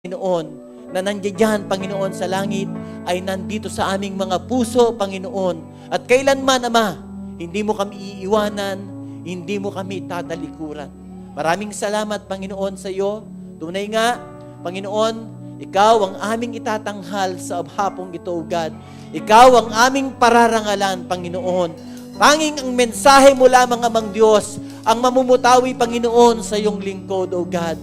Panginoon, na nandiyan, Panginoon, sa langit, ay nandito sa aming mga puso, Panginoon. At kailanman, Ama, hindi mo kami iiwanan, hindi mo kami tatalikuran. Maraming salamat, Panginoon, sa iyo. Tunay nga, Panginoon, Ikaw ang aming itatanghal sa hapong ito, O God. Ikaw ang aming pararangalan, Panginoon. Tanging ang mensahe mo lamang, Amang Diyos, ang mamumutawi, Panginoon, sa iyong lingkod, O God.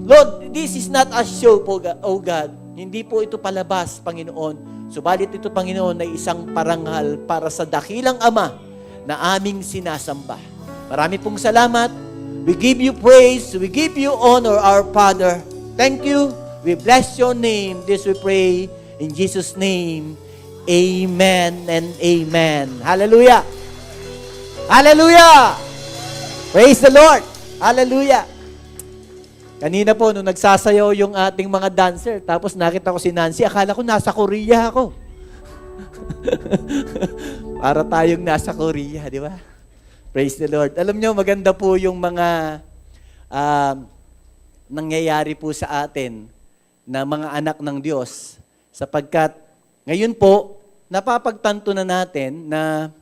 Lord, this is not a show, O God. Hindi po ito palabas, Panginoon. Subalit ito, Panginoon, ay isang parangal para sa dakilang Ama na aming sinasamba. Marami pong salamat. We give you praise. We give you honor, our Father. Thank you. We bless your name. This we pray in Jesus' name. Amen and amen. Hallelujah. Hallelujah. Praise the Lord. Hallelujah. Kanina po, nung nagsasayaw yung ating mga dancer, tapos nakita ko si Nancy, akala ko nasa Korea ako. Para tayong nasa Korea, di ba? Praise the Lord. Alam nyo, maganda po yung mga nangyayari po sa atin na mga anak ng Diyos, sapagkat ngayon po, napapagtanto na natin na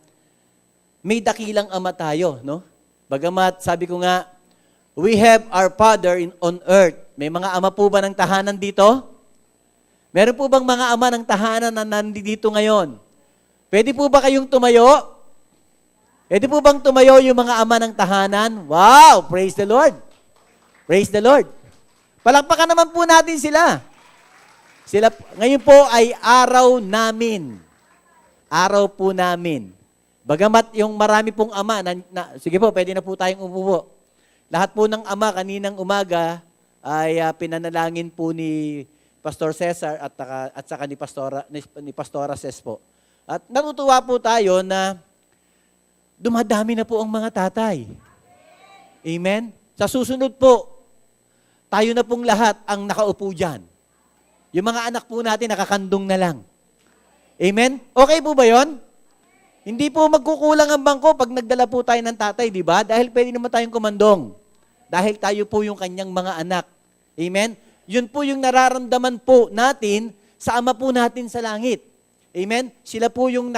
may dakilang Ama tayo, no? Bagamat, sabi ko nga, we have our Father on earth. May mga ama po ba ng tahanan dito? Meron po bang mga ama ng tahanan na nandito ngayon? Pwede po ba kayong tumayo? Pwede po bang tumayo yung mga ama ng tahanan? Wow! Praise the Lord! Praise the Lord! Palakpakan naman po natin sila. Ngayon po ay araw namin. Araw po namin. Bagamat yung marami pong ama, sige po, pwede na po tayong umupo. Lahat po ng ama kaninang umaga ay pinanalangin po ni Pastor Cesar at saka ni Pastora Ces po. At natutuwa po tayo na dumadami na po ang mga tatay. Amen? Sa susunod po, tayo na pong lahat ang nakaupo dyan. Yung mga anak po natin nakakandong na lang. Amen? Okay po ba yon? Hindi po magkukulang ang bangko pag nagdala po tayo ng tatay, di ba? Dahil pwede naman tayong kumandong. Dahil tayo po yung kanyang mga anak. Amen? Yun po yung nararamdaman po natin sa Ama po natin sa langit. Amen? Siya po yung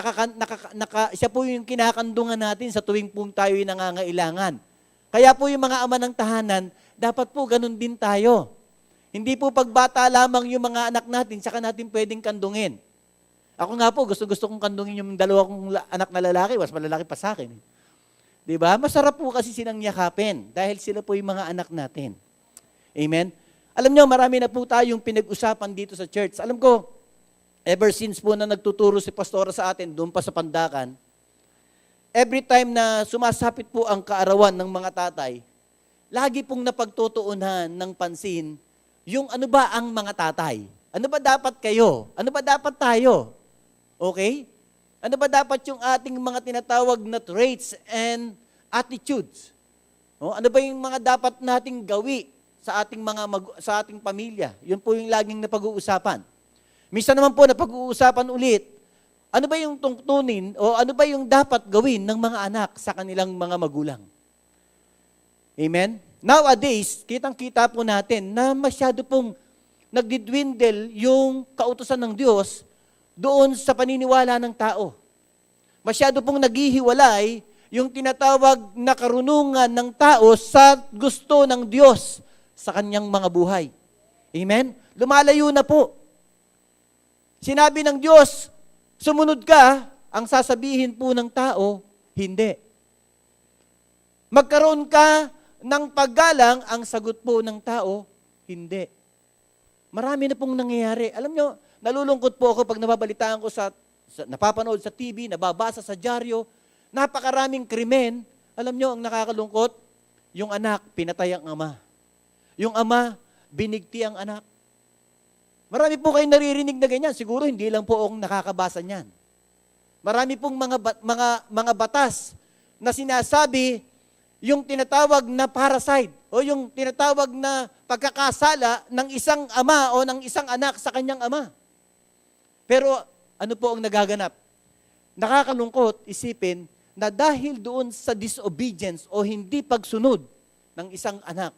kinakandungan natin sa tuwing po tayo yung nangangailangan. Kaya po yung mga ama ng tahanan, dapat po ganun din tayo. Hindi po pagbata lamang yung mga anak natin, saka natin pwedeng kandungin. Ako nga po, gusto kong kandungin yung dalawa kong anak na lalaki, mas malalaki pa sa akin. Diba? Masarap po kasi silang yakapin dahil sila po yung mga anak natin. Amen? Alam nyo, marami na po tayong pinag-usapan dito sa church. Alam ko, ever since po na nagtuturo si Pastora sa atin, doon pa sa Pandakan, every time na sumasapit po ang kaarawan ng mga tatay, lagi pong napagtutuunan ng pansin, yung ano ba ang mga tatay? Ano ba dapat kayo? Ano ba dapat tayo? Okay? Ano ba dapat yung ating mga tinatawag na traits and attitudes? No? Ano ba yung mga dapat nating gawi sa ating pamilya? Yun po yung laging napag-uusapan. Minsan naman po napag-uusapan ulit, ano ba yung tungtunin o ano ba yung dapat gawin ng mga anak sa kanilang mga magulang? Amen? Nowadays, kitang-kita po natin na masyado pong nagdidwindle yung kautusan ng Diyos doon sa paniniwala ng tao. Masyado pong naghihiwalay yung tinatawag na karunungan ng tao sa gusto ng Diyos sa kanyang mga buhay. Amen? Lumalayo na po. Sinabi ng Diyos, sumunod ka, ang sasabihin po ng tao, hindi. Magkaroon ka ng paggalang, ang sagot po ng tao, hindi. Marami na pong nangyayari. Alam nyo, nalulungkot po ako pag nababalitaan ko napapanood sa TV, nababasa sa dyaryo, napakaraming krimen. Alam nyo, ang nakakalungkot, yung anak, pinatay ang ama. Yung ama, binigti ang anak. Marami po kayong naririnig na ganyan. Siguro hindi lang po akong nakakabasa niyan. Marami pong mga batas na sinasabi yung tinatawag na parasite o yung tinatawag na pagkakasala ng isang ama o ng isang anak sa kanyang ama. Pero ano po ang nagaganap? Nakakalungkot isipin na dahil doon sa disobedience o hindi pagsunod ng isang anak,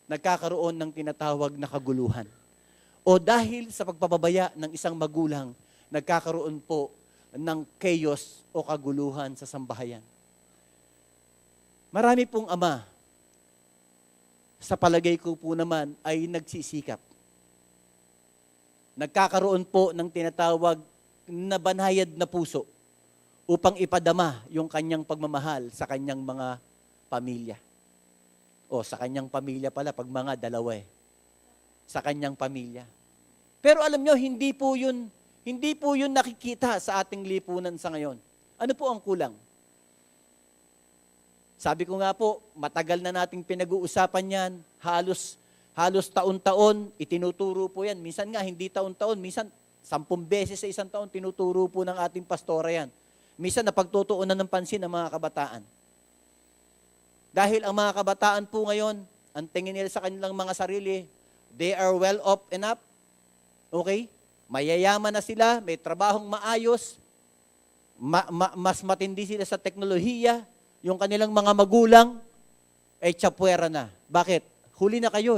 nagkakaroon ng tinatawag na kaguluhan. O dahil sa pagpapabaya ng isang magulang, nagkakaroon po ng chaos o kaguluhan sa sambahayan. Marami pong ama, sa palagay ko po naman, ay nagsisikap. Nagkakaroon po ng tinatawag na banayad na puso upang ipadama yung kanyang pagmamahal sa kanyang mga pamilya. O sa kanyang pamilya pala, pag mga dalawa sa kanyang pamilya. Pero alam nyo, hindi po yun nakikita sa ating lipunan sa ngayon. Ano po ang kulang? Sabi ko nga po, matagal na nating pinag-uusapan yan. Halos taon-taon, itinuturo po yan. Minsan nga, hindi taon-taon. Minsan, 10 beses sa isang taon, tinuturo po ng ating pastora yan. Minsan, napagtutuunan ng pansin ng mga kabataan. Dahil ang mga kabataan po ngayon, ang tingin nila sa kanilang mga sarili, they are well off enough. Okay? Mayayaman na sila, may trabahong maayos, mas matindi sila sa teknolohiya, yung kanilang mga magulang, ay tsapwera na. Bakit? Huli na kayo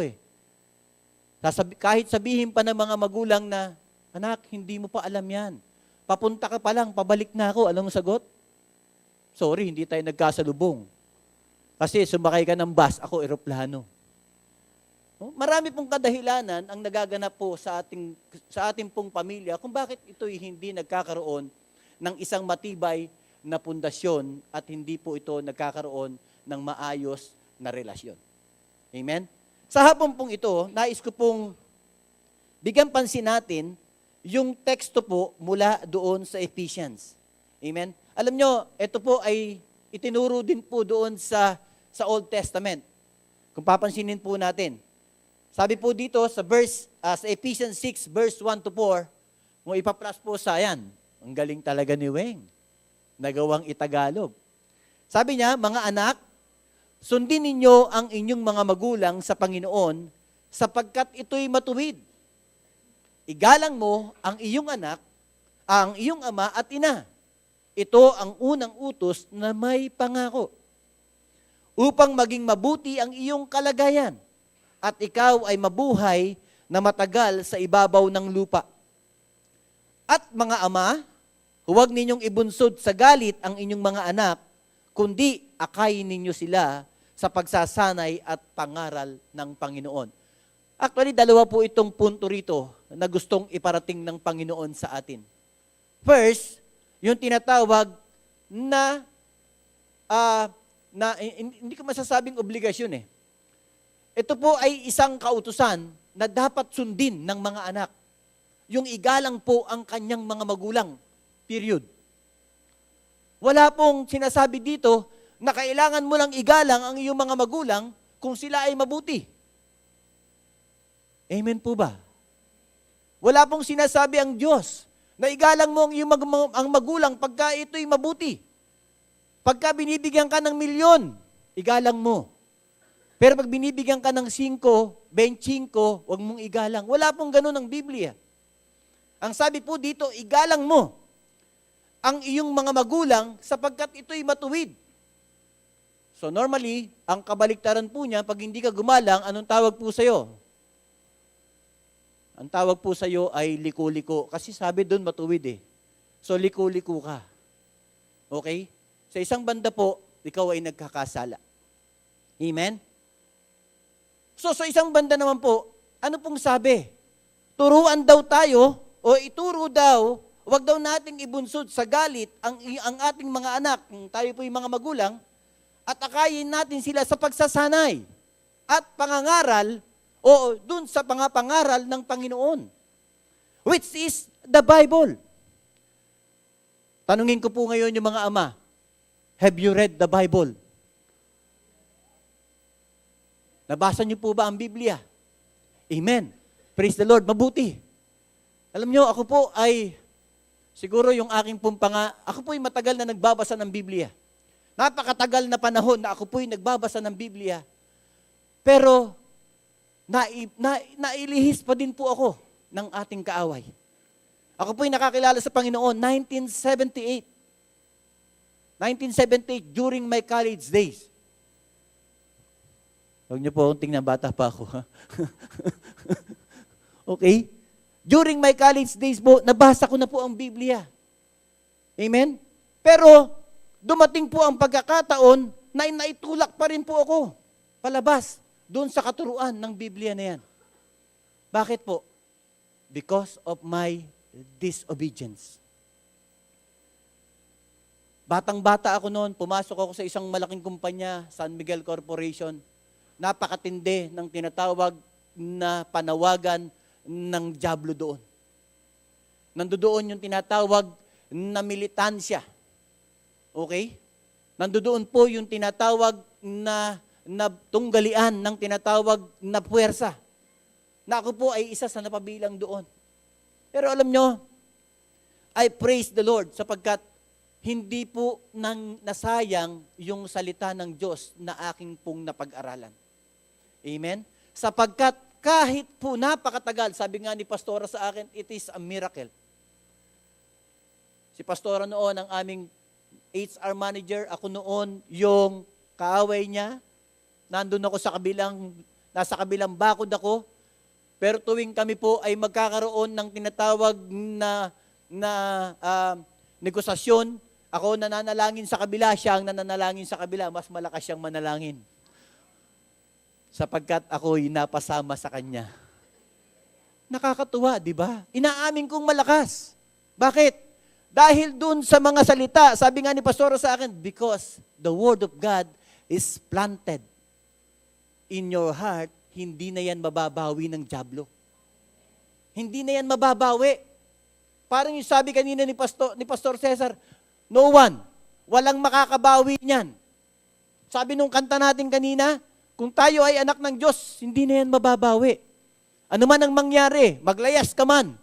kahit sabihin pa ng mga magulang na, anak, hindi mo pa alam yan. Papunta ka pa lang, pabalik na ako. Alam mo sagot? Sorry, hindi tayo nagkasalubong. Kasi sumakay ka ng bus, ako eroplano. Marami pong kadahilanan ang nagaganap po sa ating pong pamilya kung bakit ito'y hindi nagkakaroon ng isang matibay na pundasyon at hindi po ito nagkakaroon ng maayos na relasyon. Amen? Sa hapon pong ito, nais ko pong bigyan pansin natin yung teksto po mula doon sa Ephesians. Amen? Alam nyo, ito po ay itinuro din po doon sa Old Testament. Kung papansinin po natin. Sabi po dito sa Ephesians 6, verse 1 to 4, kung ipa-plus po sa yan, ang galing talaga ni Weng. Nagawang itagalog. Sabi niya, mga anak, sundin ninyo ang inyong mga magulang sa Panginoon sapagkat ito'y matuwid. Igalang mo ang iyong anak, ang iyong ama at ina. Ito ang unang utos na may pangako. Upang maging mabuti ang iyong kalagayan at ikaw ay mabuhay na matagal sa ibabaw ng lupa. At mga ama, huwag ninyong ibunsod sa galit ang inyong mga anak, kundi akayin ninyo sila sa pagsasanay at pangaral ng Panginoon. Actually, dalawa po itong punto rito na gustong iparating ng Panginoon sa atin. First, yung tinatawag na hindi ko masasabing obligasyon Ito po ay isang kautusan na dapat sundin ng mga anak. Yung igalang po ang kanyang mga magulang. Period. Wala pong sinasabi dito na kailangan mo lang igalang ang iyong mga magulang kung sila ay mabuti. Amen po ba? Wala pong sinasabi ang Diyos na igalang mo ang iyong magulang pagka ito'y mabuti. Pagka binibigyan ka ng 1,000,000, igalang mo. Pero pag binibigyan ka ng 5, 25, huwag mong igalang. Wala pong ganun ang Biblia. Ang sabi po dito, igalang mo ang iyong mga magulang sapagkat ito'y matuwid. So normally, ang kabaliktaran po niya, pag hindi ka gumalang, anong tawag po sa'yo? Ang tawag po sa'yo ay liko-liko. Kasi sabi doon matuwid So liko-liko ka. Okay? Sa isang banda po, ikaw ay nagkakasala. Amen? So sa isang banda naman po, ano pong sabi? Turuan daw tayo, o ituro daw, huwag daw nating ibunsod sa galit ang ating mga anak, tayo po yung mga magulang, at akayin natin sila sa pagsasanay at pangangaral o dun sa pangapangaral ng Panginoon, which is the Bible. Tanungin ko po ngayon yung mga ama, have you read the Bible? Nabasa niyo po ba ang Biblia? Amen. Praise the Lord. Mabuti. Alam niyo, ako po ay, siguro yung aking ako po ay matagal na nagbabasa ng Biblia. Napakatagal na panahon na ako po ay nagbabasa ng Biblia. Pero, nailihis pa din po ako ng ating kaaway. Ako po ay nakakilala sa Panginoon, 1978. 1978, during my college days. Huwag niyo po akong tingnan, bata pa ako. Okay? During my college days po, nabasa ko na po ang Biblia. Amen? Pero, dumating po ang pagkakataon na naitulak pa rin po ako palabas doon sa katuruan ng Biblia na yan. Bakit po? Because of my disobedience. Batang-bata ako noon, pumasok ako sa isang malaking kumpanya, San Miguel Corporation. Napakatindi ng tinatawag na panawagan ng dyablo doon. Nandoon yung tinatawag na militansya. Okay? Nandoon po yung tinatawag na tunggalian ng tinatawag na puwersa. Na ako po ay isa sa napabilang doon. Pero alam nyo, I praise the Lord sapagkat hindi po nasayang yung salita ng Diyos na aking pong napag-aralan. Amen? Sapagkat kahit po napakatagal, sabi nga ni Pastora sa akin, it is a miracle. Si Pastora noon ang aming HR manager, ako noon yung kaaway niya. Nandun ako nasa kabilang bakod ako. Pero tuwing kami po ay magkakaroon ng tinatawag na negosasyon, ako nananalangin sa kabila, siya ang nananalangin sa kabila, mas malakas siyang manalangin. Sapagkat ako'y napasama sa kanya. Nakakatuwa, di ba? Inaamin kong malakas. Bakit? Dahil dun sa mga salita, sabi nga ni Pastor sa akin, because the Word of God is planted in your heart, hindi na yan mababawi ng dyablo. Hindi na yan mababawi. Parang yung sabi kanina ni Pastor Cesar, no one, walang makakabawi niyan. Sabi nung kanta natin kanina, kung tayo ay anak ng Diyos, hindi na yan mababawi. Ano man ang mangyari, maglayas ka man,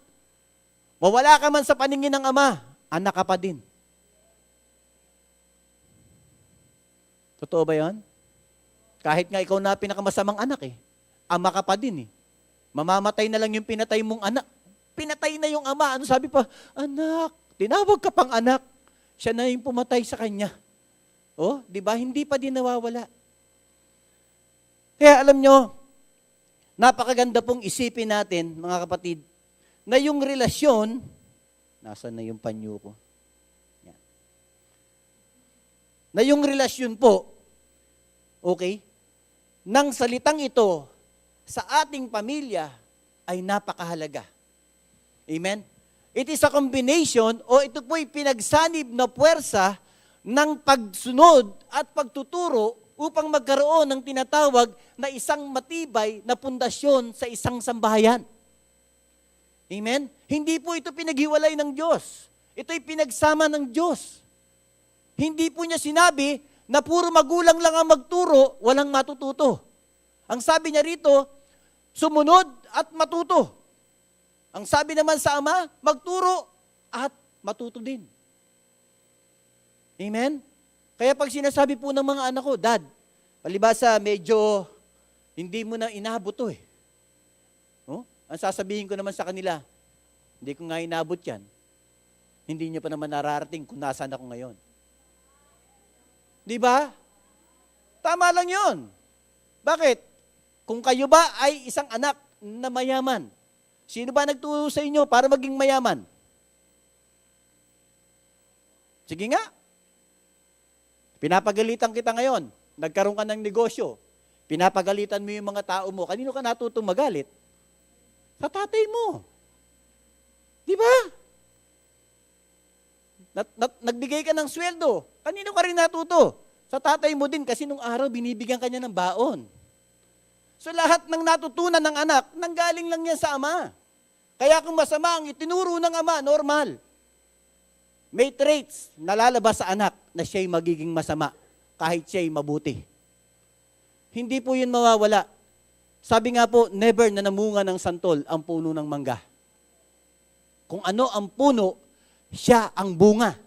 mawala ka man sa paningin ng Ama, anak ka pa din. Totoo ba yan? Kahit nga ikaw na pinakamasamang anak ama ka pa din Mamamatay na lang yung pinatay mong anak. Pinatay na yung ama. Ano sabi pa? Anak, tinawag ka pang anak. Siya na yung pumatay sa kanya. Oh, di ba? Hindi pa din nawawala. Kaya alam nyo, napakaganda pong isipin natin, mga kapatid, na yung relasyon, nasaan na yung panyo ko? Yan. Na yung relasyon po, okay, ng salitang ito sa ating pamilya ay napakahalaga. Amen? It is a combination o ito po'y pinagsanib na puwersa ng pagsunod at pagtuturo upang magkaroon ng tinatawag na isang matibay na pundasyon sa isang sambahayan. Amen? Hindi po ito pinaghiwalay ng Diyos. Ito'y pinagsama ng Diyos. Hindi po niya sinabi na puro magulang lang ang magturo, walang matututo. Ang sabi niya rito, sumunod at matuto. Ang sabi naman sa Ama, magturo at matuto din. Amen? Kaya pag sinasabi po ng mga anak ko, Dad, palibasa medyo hindi mo na inabot to Oh? Ang sasabihin ko naman sa kanila, hindi ko nga inabot yan. Hindi niyo pa naman nararating kung nasaan ako ngayon. Di ba? Tama lang yon. Bakit? Kung kayo ba ay isang anak na mayaman, sino ba nagturo sa inyo para maging mayaman? Sige nga. Pinapagalitan kita ngayon. Nagkaroon ka ng negosyo. Pinapagalitan mo yung mga tao mo. Kanino ka natutong magalit? Sa tatay mo. Di ba? Nagbigay ka ng sweldo. Kanino ka rin natuto? Sa tatay mo din kasi nung araw binibigyan ka niya ng baon. So lahat ng natutunan ng anak, nanggaling lang yan sa Ama. Kaya kung masama ang itinuro ng Ama, normal. May traits na lalabas sa anak na siya'y magiging masama kahit siya'y mabuti. Hindi po yun mawawala. Sabi nga po, never na namunga ng santol ang puno ng mangga. Kung ano ang puno, siya ang bunga.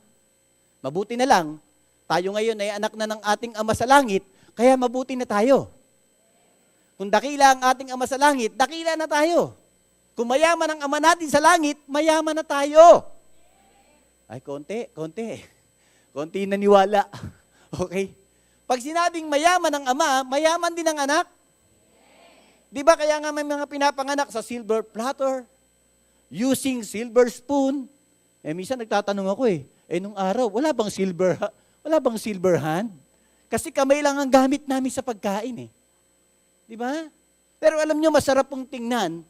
Mabuti na lang, tayo ngayon ay anak na ng ating Ama sa langit, kaya mabuti na tayo. Kung dakila ang ating Ama sa langit, dakila na tayo. Kung mayaman ang Ama natin sa langit, mayaman na tayo. Ay, konti naniwala. Okay? Pag sinabing mayaman ang Ama, mayaman din ang anak. Di ba kaya nga may mga pinapanganak sa silver platter, using silver spoon. Minsan nagtatanong ako nung araw, wala bang silver hand? Kasi kamay lang ang gamit namin sa pagkain Di ba? Pero alam nyo, masarap pong tingnan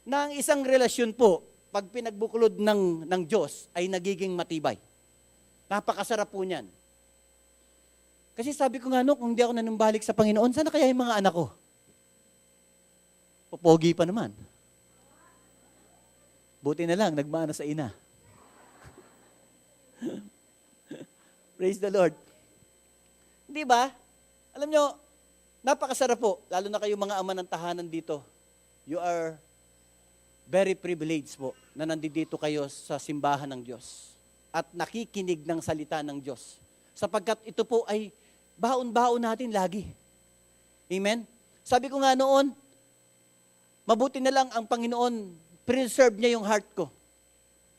na ang isang relasyon po, pag pinagbuklod ng Diyos, ay nagiging matibay. Napakasarap po niyan. Kasi sabi ko nga kung di ako nanumbalik sa Panginoon, sana kaya yung mga anak ko? Popogi pa naman. Buti na lang, nagmana sa ina. Praise the Lord. Di ba? Alam nyo, napakasarap po, lalo na kayong mga ama ng tahanan dito. You are very privileged po na nandito kayo sa simbahan ng Diyos at nakikinig ng salita ng Diyos. Sapagkat ito po ay baon-baon natin lagi. Amen? Sabi ko nga noon, mabuti na lang ang Panginoon, preserve niya yung heart ko.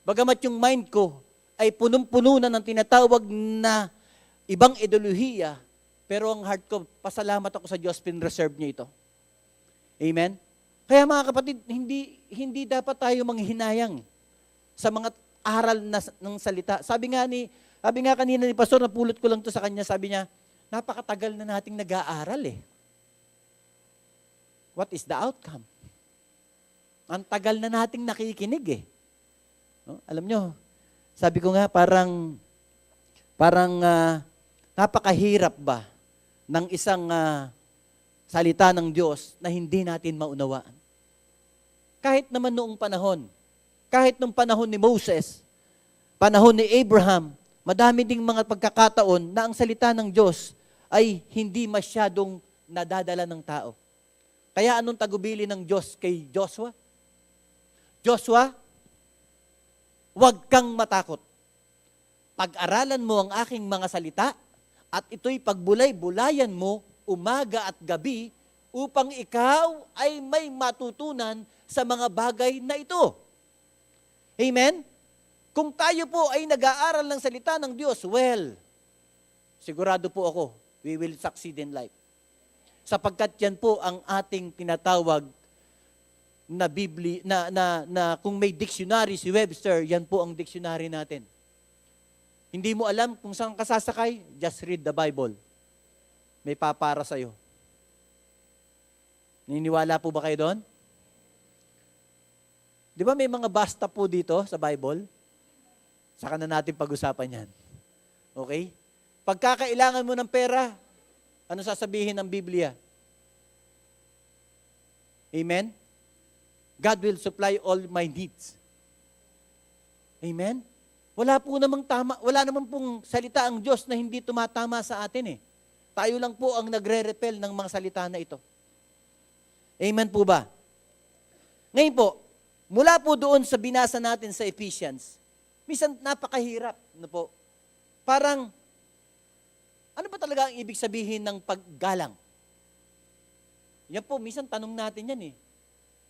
Bagamat yung mind ko ay punong-puno na ng tinatawag na ibang ideolohiya, pero ang heart ko, pasalamat ako sa Diyos, pinreserve niya ito. Amen? Kaya mga kapatid, hindi dapat tayo manghinayang sa mga aral ng salita. Sabi nga kanina ni Pastor, napulot ko lang to sa kanya, sabi niya, napakatagal na nating nag-aaral What is the outcome? Ang tagal na nating nakikinig No? Alam nyo, sabi ko nga parang napakahirap ba ng isang salita ng Diyos na hindi natin maunawaan. Kahit naman noong panahon, kahit nung panahon ni Moses, panahon ni Abraham, madami ding mga pagkakataon na ang salita ng Diyos ay hindi masyadong nadadala ng tao. Kaya anong tagubili ng Diyos kay Joshua? Joshua, huwag kang matakot. Pag-aralan mo ang aking mga salita at ito'y pagbulay-bulayan mo umaga at gabi upang ikaw ay may matutunan sa mga bagay na ito. Amen? Kung tayo po ay nag-aaral ng salita ng Diyos, well, sigurado po ako, we will succeed in life. Sapagkat yan po ang ating tinatawag na Biblia, na kung may dictionary si Webster, yan po ang dictionary natin. Hindi mo alam kung saan ka sasakay, just read the Bible. May papara sa'yo. Niniwala po ba kayo doon? Di ba may mga basta po dito sa Bible? Saka na natin pag-usapan yan. Okay? Pagkakailangan mo ng pera, ano sasabihin ng Biblia? Amen? God will supply all my needs. Amen? Wala namang pong salita ang Diyos na hindi tumatama sa atin Tayo lang po ang nagre-repel ng mga salita na ito. Amen po ba? Ngayon po, mula po doon sa binasa natin sa Ephesians, minsan napakahirap, po. Parang, ano ba talaga ang ibig sabihin ng paggalang? Yan po, minsan tanong natin yan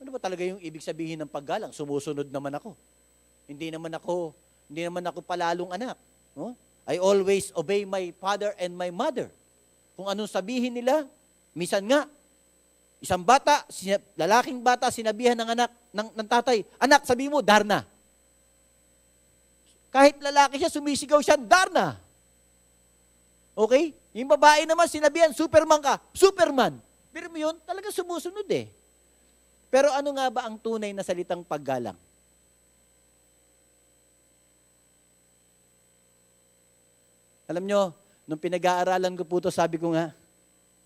Ano ba talaga yung ibig sabihin ng paggalang? Sumusunod naman ako. Hindi naman ako palalong anak. No? I always obey my father and my mother. Kung anong sabihin nila, minsan nga, isang bata, lalaking bata, sinabihan ng anak, ng tatay, anak, sabi mo, Darna. Kahit lalaki siya, sumisigaw siya, Darna. Okay? Yung babae naman, sinabihan, Superman ka, Superman. Pero mo yun, talaga sumusunod Pero ano nga ba ang tunay na salitang paggalang? Alam nyo, nung pinag-aaralan ko po ito, sabi ko nga,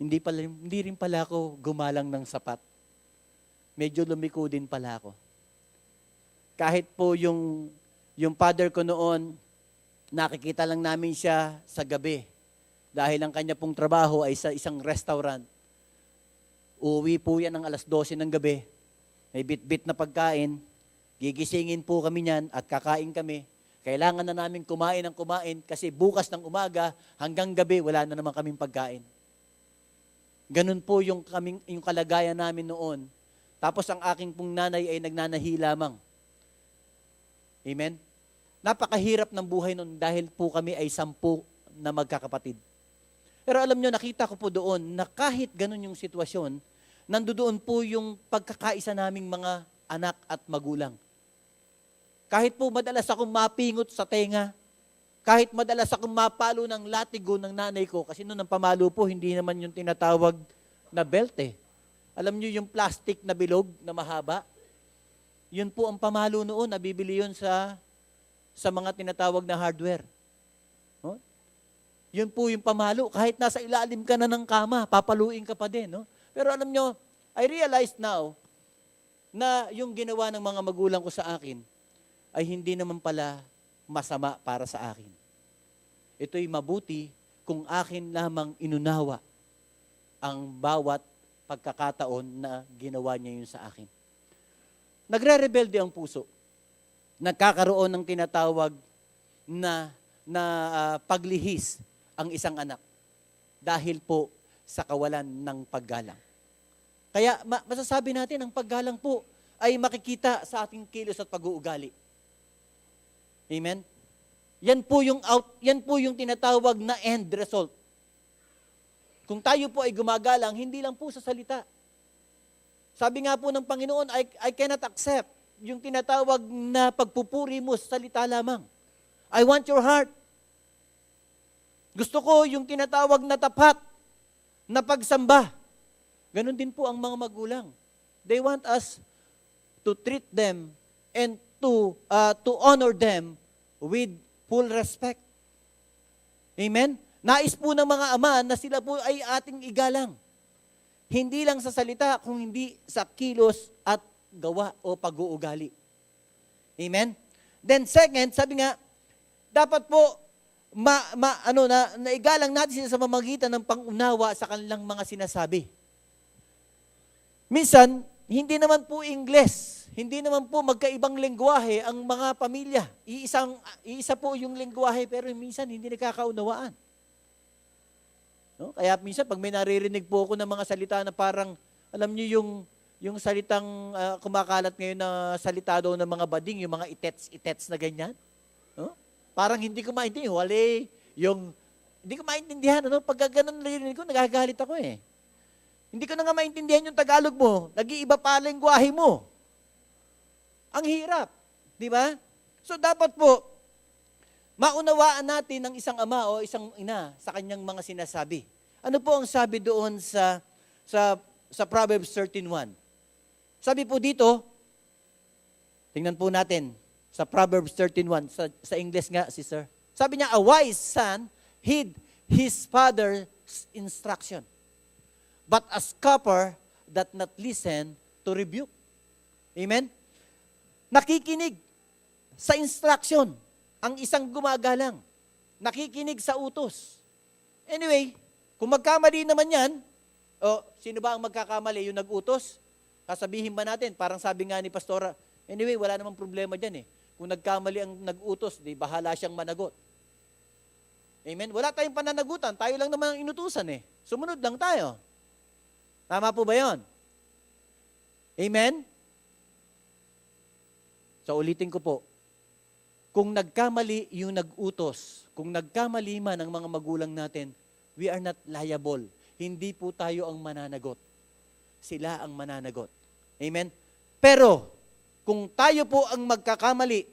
hindi rin pala ako gumalang ng sapat. Medyo lumiko din pala ako. Kahit po yung father ko noon, nakikita lang namin siya sa gabi. Dahil ang kanya pong trabaho ay sa isang restaurant. Uuwi po yan ng 12:00 ng gabi. May bit-bit na pagkain. Gigisingin po kami niyan at kakain kami. Kailangan na namin kumain ng kumain kasi bukas ng umaga hanggang gabi wala na naman kaming pagkain. Ganun po yung kalagayan namin noon. Tapos ang aking pong nanay ay nagnanahi lamang. Amen? Napakahirap ng buhay noon dahil po kami ay 10 na magkakapatid. Pero alam nyo, nakita ko po doon na kahit ganun yung sitwasyon, nandoon po yung pagkakaisa naming mga anak at magulang. Kahit po madalas akong mapingot sa tenga, kahit madalas akong mapalo ng latigo ng nanay ko, kasi noon ang pamalo po, hindi naman yung tinatawag na belt eh. Alam niyo yung plastic na bilog na mahaba? Yun po ang pamalo noon, nabibili yun sa mga tinatawag na hardware. No? Yun po yung pamalo. Kahit nasa ilalim ka na ng kama, papaluin ka pa din. No? Pero alam nyo, I realize now na yung ginawa ng mga magulang ko sa akin ay hindi naman pala masama para sa akin. Ito'y mabuti kung akin lamang inunawa ang bawat pagkakataon na ginawa niya yun sa akin. Nagre-rebelde ang puso. Nagkakaroon ng tinatawag na paglihis ang isang anak dahil po sa kawalan ng paggalang. Kaya masasabi natin ang paggalang po ay makikita sa ating kilos at pag-uugali. Amen? Yan po yung tinatawag na end result. Kung tayo po ay gumagalang, hindi lang po sa salita. Sabi nga po ng Panginoon, I cannot accept yung tinatawag na pagpupuri mo sa salita lamang. I want your heart. Gusto ko yung tinatawag na tapat na pagsamba. Ganon din po ang mga magulang. They want us to treat them and to honor them with full respect. Amen? Nais po ng mga ama na sila po ay ating igalang. Hindi lang sa salita, kung hindi sa kilos at gawa o pag-uugali. Amen? Then second, sabi nga, dapat po naigalang natin sila sa mamagitan ng pangunawa sa kanilang mga sinasabi. Minsan, hindi naman po Ingles, hindi naman po magkaibang lengguwahe ang mga pamilya. Iisa po yung lengguwahe, pero minsan hindi nagkakaunawaan. No? Kaya minsan, pag may naririnig po ako ng mga salita na parang, alam niyo yung salitang kumakalat ngayon na salita daw ng mga bading, yung mga itets na ganyan. No? Parang hindi ko maintindihan. Hindi ko maintindihan. Ano? Pag ganun naririnig ko, nagagalit ako eh. Hindi ko na nga maintindihan yung Tagalog mo. Nag-iiba pa lengguwahe mo. Ang hirap. Di ba? So dapat po, maunawaan natin ang isang ama o isang ina sa kanyang mga sinasabi. Ano po ang sabi doon sa Proverbs 13:1? Sabi po dito, tingnan po natin sa Proverbs 13:1, sa English nga, sister. Sabi niya, a wise son hid his father's instruction, but a scoffer that not listen to rebuke. Amen? Nakikinig sa instruction ang isang gumagalang. Nakikinig sa utos. Anyway, kung magkamali naman yan, sino ba ang magkakamali? Yung nag-utos? Kasabihin ba natin? Parang sabi nga ni Pastora, anyway, wala namang problema dyan eh. Kung nagkamali ang nag-utos, di bahala siyang managot. Amen? Wala tayong pananagutan. Tayo lang naman ang inutusan eh. Sumunod lang tayo. Tama po ba yun? Amen? So ulitin ko po, kung nagkamali yung nag-utos, kung nagkamali man ang mga magulang natin, we are not liable. Hindi po tayo ang mananagot. Sila ang mananagot. Amen? Pero, kung tayo po ang magkakamali,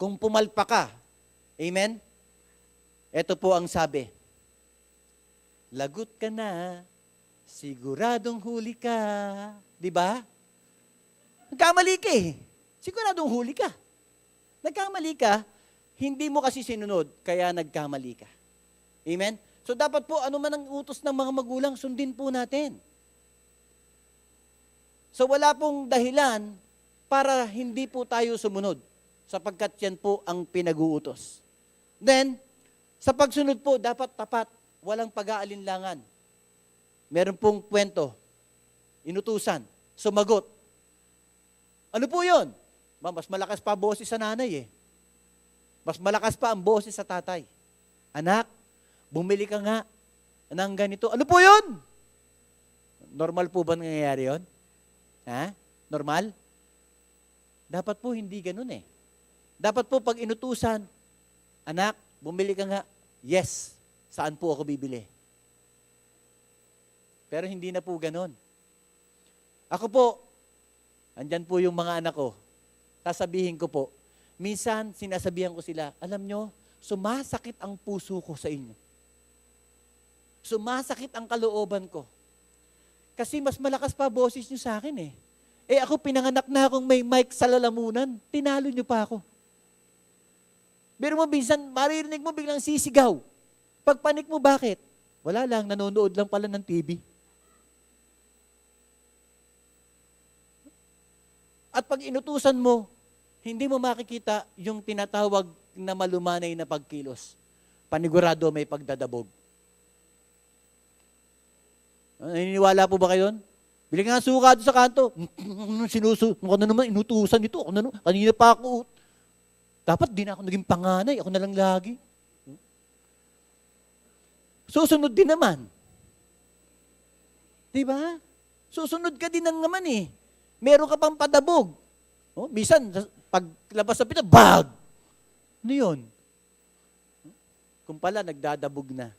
kung pumalpa ka, amen? Ito po ang sabi, lagot ka na, siguradong huli ka. Di ba? Nagkamali ka eh. Siguradong huli ka. Nagkamali ka, hindi mo kasi sinunod, kaya nagkamali ka. Amen? So dapat po, ano man ang utos ng mga magulang, sundin po natin. So wala pong dahilan para hindi po tayo sumunod, sapagkat yan po ang pinag-uutos. Then, sa pagsunod po, dapat tapat, walang pag-aalinlangan. Meron pong kwento, inutusan, sumagot. Ano po yun? Mas malakas pa ang boses sa nanay eh. Mas malakas pa ang boses sa tatay. Anak, bumili ka nga ng ganito. Ano po yun? Normal po ba nangyayari yun? Ha? Normal? Dapat po hindi ganun eh. Dapat po pag inutusan, anak, bumili ka nga. Yes. Saan po ako bibili? Pero hindi na po ganun. Ako po, Andyan po yung mga anak ko. Sasabihin ko po, minsan sinasabihan ko sila, alam nyo, sumasakit ang puso ko sa inyo. Sumasakit ang kalooban ko. Kasi mas malakas pa boses nyo sa akin eh. Eh ako pinanganak na akong may mic sa lalamunan, tinalo nyo pa ako. Pero mo minsan, maririnig mo biglang sisigaw. Pagpanik mo, bakit? Wala lang, nanonood lang pala ng TV. At pag inutusan mo, hindi mo makikita yung tinatawag na malumanay na pagkilos. Panigurado may pagdadabog. Naniniwala po ba kayo doon? Bili nga suka doon sa kanto. Ako na naman, inutusan dito. Ako na naman, kanina pa ako. Dapat di na ako naging panganay. Ako na lang lagi. Susunod din naman. Diba? Susunod ka din ng naman eh. Meron ka pang padabog. Oh, minsan, pag labas sa pita, bag! Ano yun? Kung pala, nagdadabog na.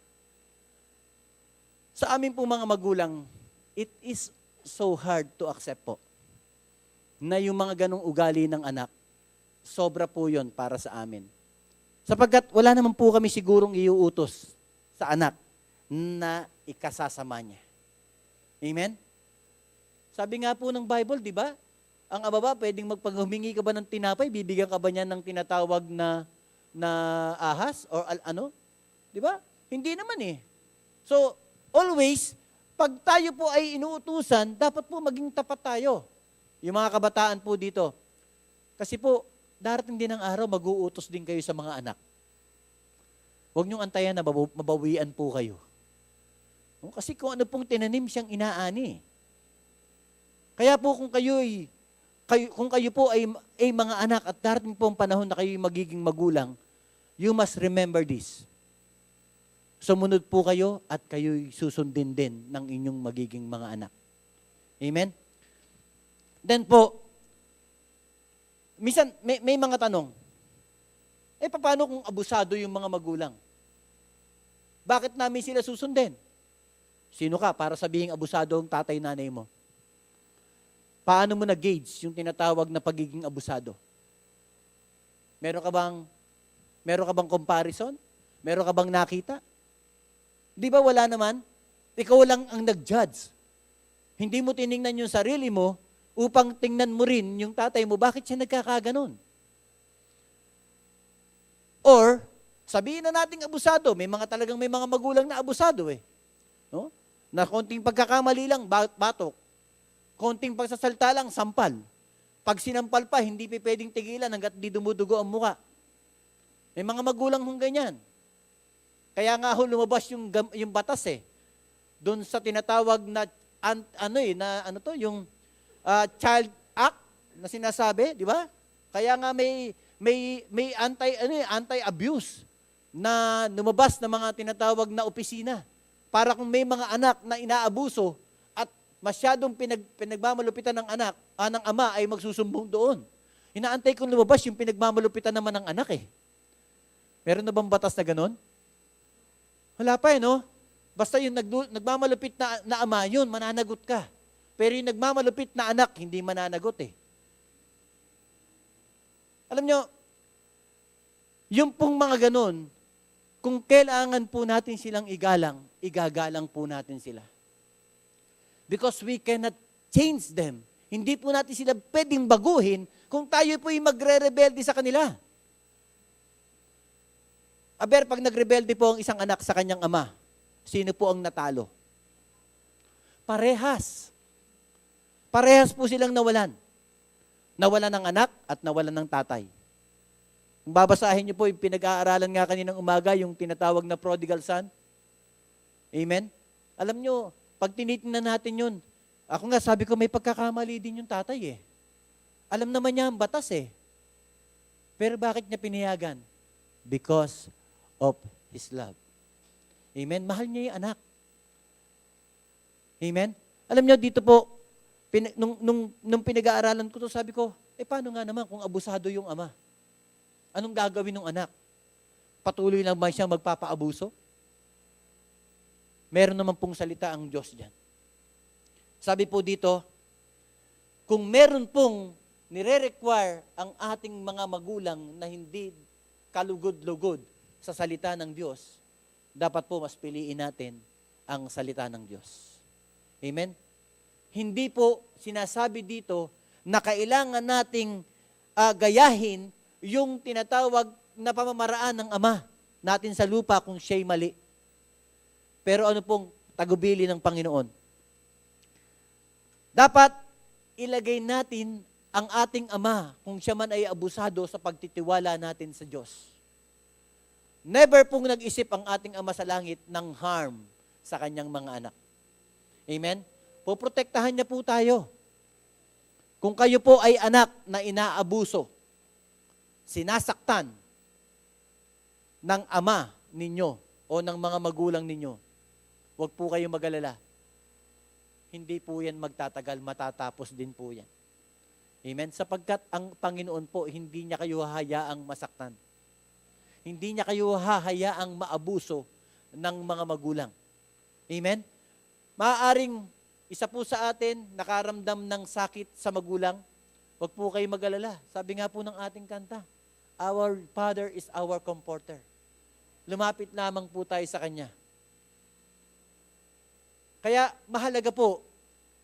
Sa amin po mga magulang, it is so hard to accept po na yung mga ganong ugali ng anak, sobra po yun para sa amin. Sapagkat wala naman po kami sigurong iuutos sa anak na ikasasama niya. Amen? Sabi nga po ng Bible, di ba? Ang ama ba, pwedeng magpaghumingi ka ba ng tinapay, bibigyan ka ba niya ng tinatawag na ahas or ano? Di ba? Hindi naman eh. So, always, pag tayo po ay inuutusan, dapat po maging tapat tayo. Yung mga kabataan po dito. Kasi po, darating din ang araw, mag-uutos din kayo sa mga anak. Huwag niyong antayan na mabawian po kayo. Kasi kung ano pong tinanim siyang inaani. Kaya po kung kayo po ay mga anak at darating po ang panahon na kayo magiging magulang, you must remember this. Sumunod po kayo at kayo'y susundin din ng inyong magiging mga anak. Amen? Then po, minsan may mga tanong. Paano kung abusado yung mga magulang? Bakit namin sila susundin? Sino ka para sabihing abusado ang tatay nanay mo? Paano mo na-gauge yung tinatawag na pagiging abusado? Meron ka bang comparison? Meron ka bang nakita? Di ba wala naman? Ikaw lang ang nag-judge. Hindi mo tiningnan yung sarili mo upang tingnan mo rin yung tatay mo, bakit siya nagkakaganon? Or, sabihin na nating abusado, may mga magulang na abusado eh. No? Na konting pagkakamali lang, batok. Konting pagsasalta lang, sampal. Pag sinampal pa, hindi pwedeng tigilan hanggat di dumudugo ang muka. May mga magulang hong ganyan. Kaya nga lumabas yung batas eh. Doon sa tinatawag na yung Child Act na sinasabi, di ba? Kaya nga may anti-abuse na lumabas na mga tinatawag na opisina para kung may mga anak na inaabuso at masyadong pinagmamalupitan ng ng ama ay magsusumbong doon. Inaantay kong lumabas yung pinagmamalupitan naman ng anak eh. Meron na bang batas na ganon? Wala pa no? Basta yung nagmamalupit na ama, yun, mananagot ka. Pero yung nagmamalupit na anak, hindi mananagot eh. Alam nyo, yung pong mga ganon, kung kailangan po natin silang igagalang po natin sila. Because we cannot change them. Hindi po natin sila pwedeng baguhin kung tayo po yung magre-rebelde sa kanila. Pag nagrebelde po ang isang anak sa kanyang ama, sino po ang natalo? Parehas. Parehas po silang nawalan. Nawalan ng anak at nawalan ng tatay. Kung babasahin niyo po yung pinag-aaralan nga kaninang umaga, yung tinatawag na prodigal son. Amen? Alam niyo, pag tinitingnan natin yun, ako nga sabi ko may pagkakamali din yung tatay eh. Alam naman niya ang batas eh. Pero bakit niya pinayagan? Because of His love. Amen? Mahal niya yung anak. Amen? Alam niyo, dito po, nung pinag-aaralan ko to, sabi ko, paano nga naman kung abusado yung ama? Anong gagawin ng anak? Patuloy lang ba siya magpapaabuso? Meron naman pong salita ang Diyos dyan. Sabi po dito, kung meron pong nire-require ang ating mga magulang na hindi kalugod-lugod sa salita ng Diyos, dapat po mas piliin natin ang salita ng Diyos. Amen? Hindi po sinasabi dito na kailangan nating gayahin yung tinatawag na pamamaraan ng Ama natin sa lupa kung siya'y mali. Pero ano pong tagubili ng Panginoon? Dapat ilagay natin ang ating Ama kung siya man ay abusado sa pagtitiwala natin sa Diyos. Never pong nag-isip ang ating Ama sa langit ng harm sa kanyang mga anak. Amen? Poprotektahan niya po tayo. Kung kayo po ay anak na inaabuso, sinasaktan ng ama ninyo o ng mga magulang ninyo, huwag po kayong mag-alala. Hindi po yan magtatagal, matatapos din po yan. Amen? Sapagkat ang Panginoon po, hindi niya kayo hahayaang masaktan. Hindi niya kayo hahayaang maabuso ng mga magulang. Amen? Maaaring isa po sa atin, nakaramdam ng sakit sa magulang, huwag po kayo mag-alala. Sabi nga po ng ating kanta, our Father is our comforter. Lumapit lamang po tayo sa Kanya. Kaya mahalaga po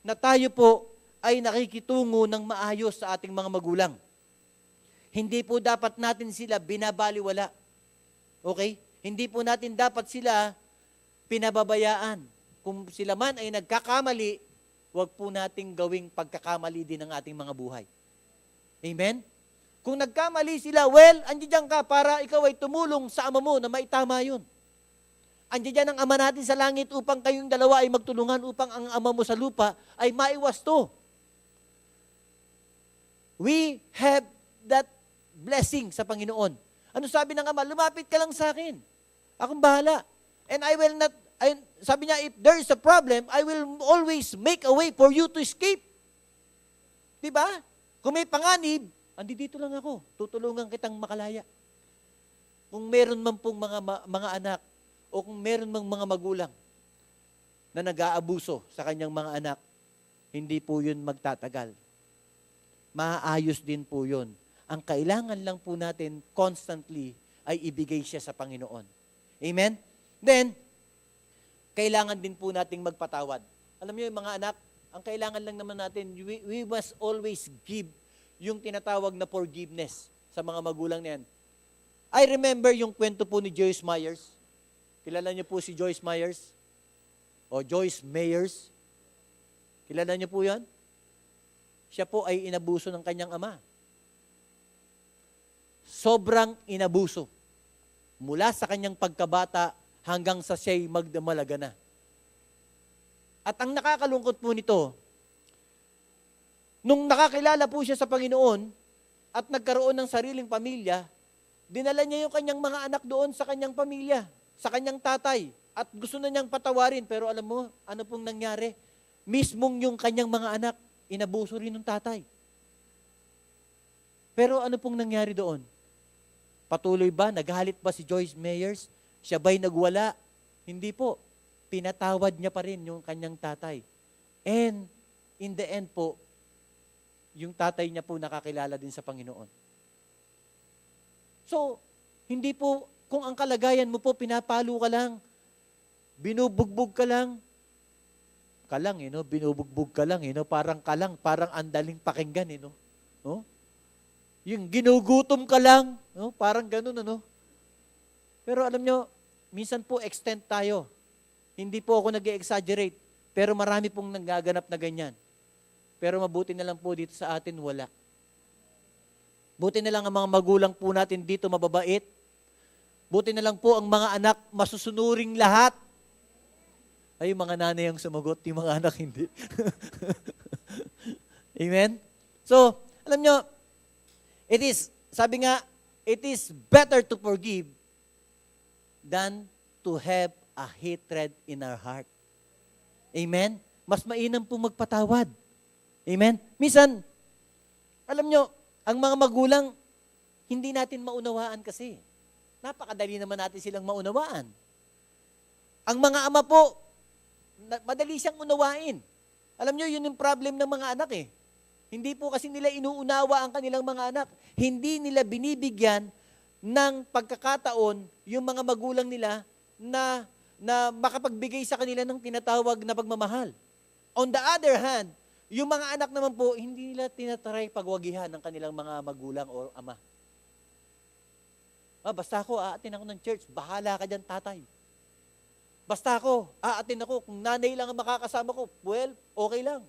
na tayo po ay nakikitungo ng maayos sa ating mga magulang. Hindi po dapat natin sila binabaliwala. Okay? Hindi po natin dapat sila pinababayaan. Kung sila man ay nagkakamali, huwag po nating gawing pagkakamali din ng ating mga buhay. Amen? Kung nagkamali sila, well, andiyan ka para ikaw ay tumulong sa ama mo na maitama yun. Andiyan ang ama natin sa langit upang kayong dalawa ay magtulungan upang ang ama mo sa lupa ay maiwas to. We have that blessing sa Panginoon. Ano sabi ng ama? Lumapit ka lang sa akin. Akong bahala. And I will not sabi niya, if there is a problem, I will always make a way for you to escape. Diba? Kung may panganib, andi dito lang ako. Tutulungan kitang makalaya. Kung meron man pong mga anak o kung meron mang mga magulang na nag-aabuso sa kanyang mga anak, hindi po yun magtatagal. Maayos din po yun. Ang kailangan lang po natin constantly ay ibigay siya sa Panginoon. Amen? Then, kailangan din po nating magpatawad. Alam niyo yung mga anak, ang kailangan lang naman natin, we must always give yung tinatawag na forgiveness sa mga magulang na yan. I remember yung kwento po ni Joyce Myers. Kilala niyo po si Joyce Myers? O Joyce Myers? Kilala niyo po yan? Siya po ay inabuso ng kanyang ama. Sobrang inabuso. Mula sa kanyang pagkabata hanggang sa siya'y magdamalaga na. At ang nakakalungkot po nito, nung nakakilala po siya sa Panginoon at nagkaroon ng sariling pamilya, dinala niya yung kanyang mga anak doon sa kanyang pamilya, sa kanyang tatay, at gusto na niyang patawarin. Pero alam mo, ano pong nangyari? Mismong yung kanyang mga anak, inabuso rin ng tatay. Pero ano pong nangyari doon? Patuloy ba? Naghalit ba si Joyce Myers? Siya ba'y nagwala? Hindi po. Pinatawad niya pa rin yung kanyang tatay. And in the end po, yung tatay niya po nakakilala din sa Panginoon. So, hindi po, kung ang kalagayan mo po, pinapalo ka lang, binubugbog ka lang, binubugbog ka lang, parang kalang, parang andaling pakinggan, no? Yung ginugutom ka lang, no? Parang ganun, Pero alam nyo, minsan po extend tayo. Hindi po ako nag-exaggerate, pero marami pong nagaganap na ganyan. Pero mabuti na lang po dito sa atin, wala. Buti na lang ang mga magulang po natin dito mababait. Buti na lang po ang mga anak masusunuring lahat. Ay, yung mga nanay ang sumagot, yung mga anak hindi. Amen? So, alam nyo, sabi nga, it is better to forgive than to have a hatred in our heart. Amen? Mas mainam po magpatawad. Amen? Minsan, alam nyo, ang mga magulang, hindi natin maunawaan kasi. Napakadali naman natin silang maunawaan. Ang mga ama po, madali siyang unawain. Alam nyo, yun yung problem ng mga anak eh. Hindi po kasi nila inuunawa ang kanilang mga anak. Hindi nila binibigyan ng pagkakataon yung mga magulang nila na makapagbigay sa kanila ng tinatawag na pagmamahal. On the other hand, yung mga anak naman po, hindi nila tinatry pagwagihan ng kanilang mga magulang o ama. Basta ako, aatin ako ng church, bahala ka dyan, tatay. Basta ako, aatin ako, kung nanay lang ang makakasama ko, well, okay lang.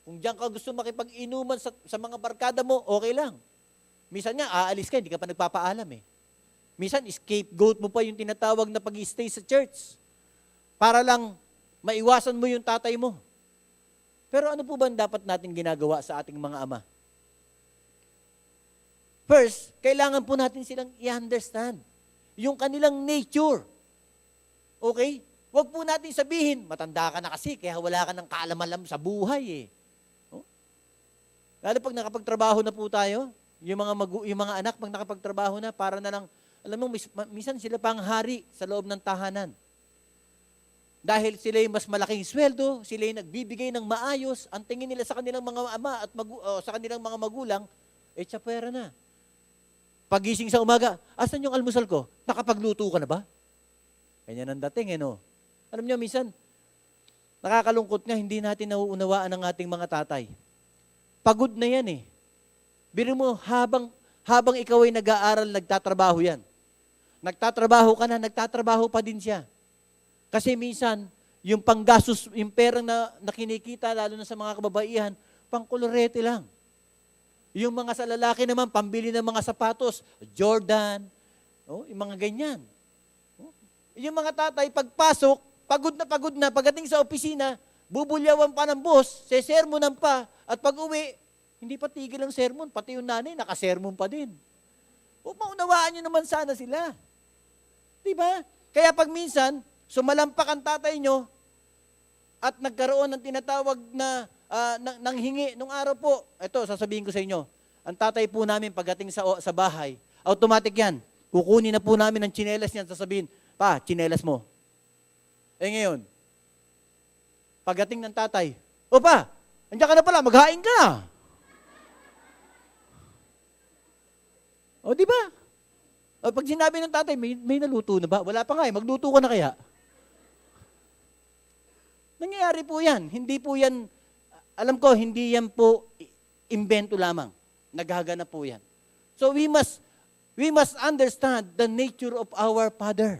Kung diyan ka gusto makipag-inuman sa mga barkada mo, okay lang. Minsan nga, aalis ka, hindi ka pa nagpapaalam eh. Minsan, scapegoat mo pa yung tinatawag na pag-stay sa church. Para lang maiwasan mo yung tatay mo. Pero ano po ba dapat natin ginagawa sa ating mga ama? First, kailangan po natin silang i-understand yung kanilang nature. Okay? Huwag po natin sabihin, matanda ka na kasi, kaya wala ka ng kaalam-alam sa buhay eh. Oh? Lalo pag nakapagtrabaho na po tayo, yung mga anak pag nakapagtrabaho na, para na lang, alam mo, minsan sila pang hari sa loob ng tahanan. Dahil sila yung mas malaking sweldo, sila yung nagbibigay ng maayos, ang tingin nila sa kanilang mga ama at sa kanilang mga magulang, tsapwera na. Pagising sa umaga, asan yung almusal ko? Nakapagluto ka na ba? Ganyan ang dating, no? Alam niyo, minsan, nakakalungkot nga, hindi natin nauunawaan ang ating mga tatay. Pagod na yan eh. Biro mo, habang ikaw ay nag-aaral, nagtatrabaho yan. Nagtatrabaho ka na, nagtatrabaho pa din siya. Kasi minsan, yung panggastos, yung perang na kinikita, lalo na sa mga kababaihan, pangkolorete lang. Yung mga sa lalaki naman, pambili ng mga sapatos, Jordan, yung mga ganyan. Yung mga tatay, pagpasok, pagod na, pagdating sa opisina, bubulyawan pa ng boss, sesermonan pa, at pag uwi, hindi pa tigil ang sermon, pati yung nanay, nakasermon pa din. Maunawaan nyo naman sana sila. Diba? Kaya pag minsan, sumalampak ang tatay nyo, at nagkaroon ng tinatawag na ng hingi nung araw po, ito, sasabihin ko sa inyo, ang tatay po namin pagdating sa bahay, automatic yan, kukunin na po namin ang tsinelas niyan, sasabihin, pa, tsinelas mo. Ngayon, pagdating ng tatay, o pa, andiyan ka na pala, maghain ka na. O, di ba? O, pag sinabi ng tatay, may naluto na ba? Wala pa nga eh, magluto ka na kaya? Nangyayari po yan. Hindi po yan, alam ko, hindi yan po imbento lamang. Naghaganap po yan. So we must understand the nature of our Father.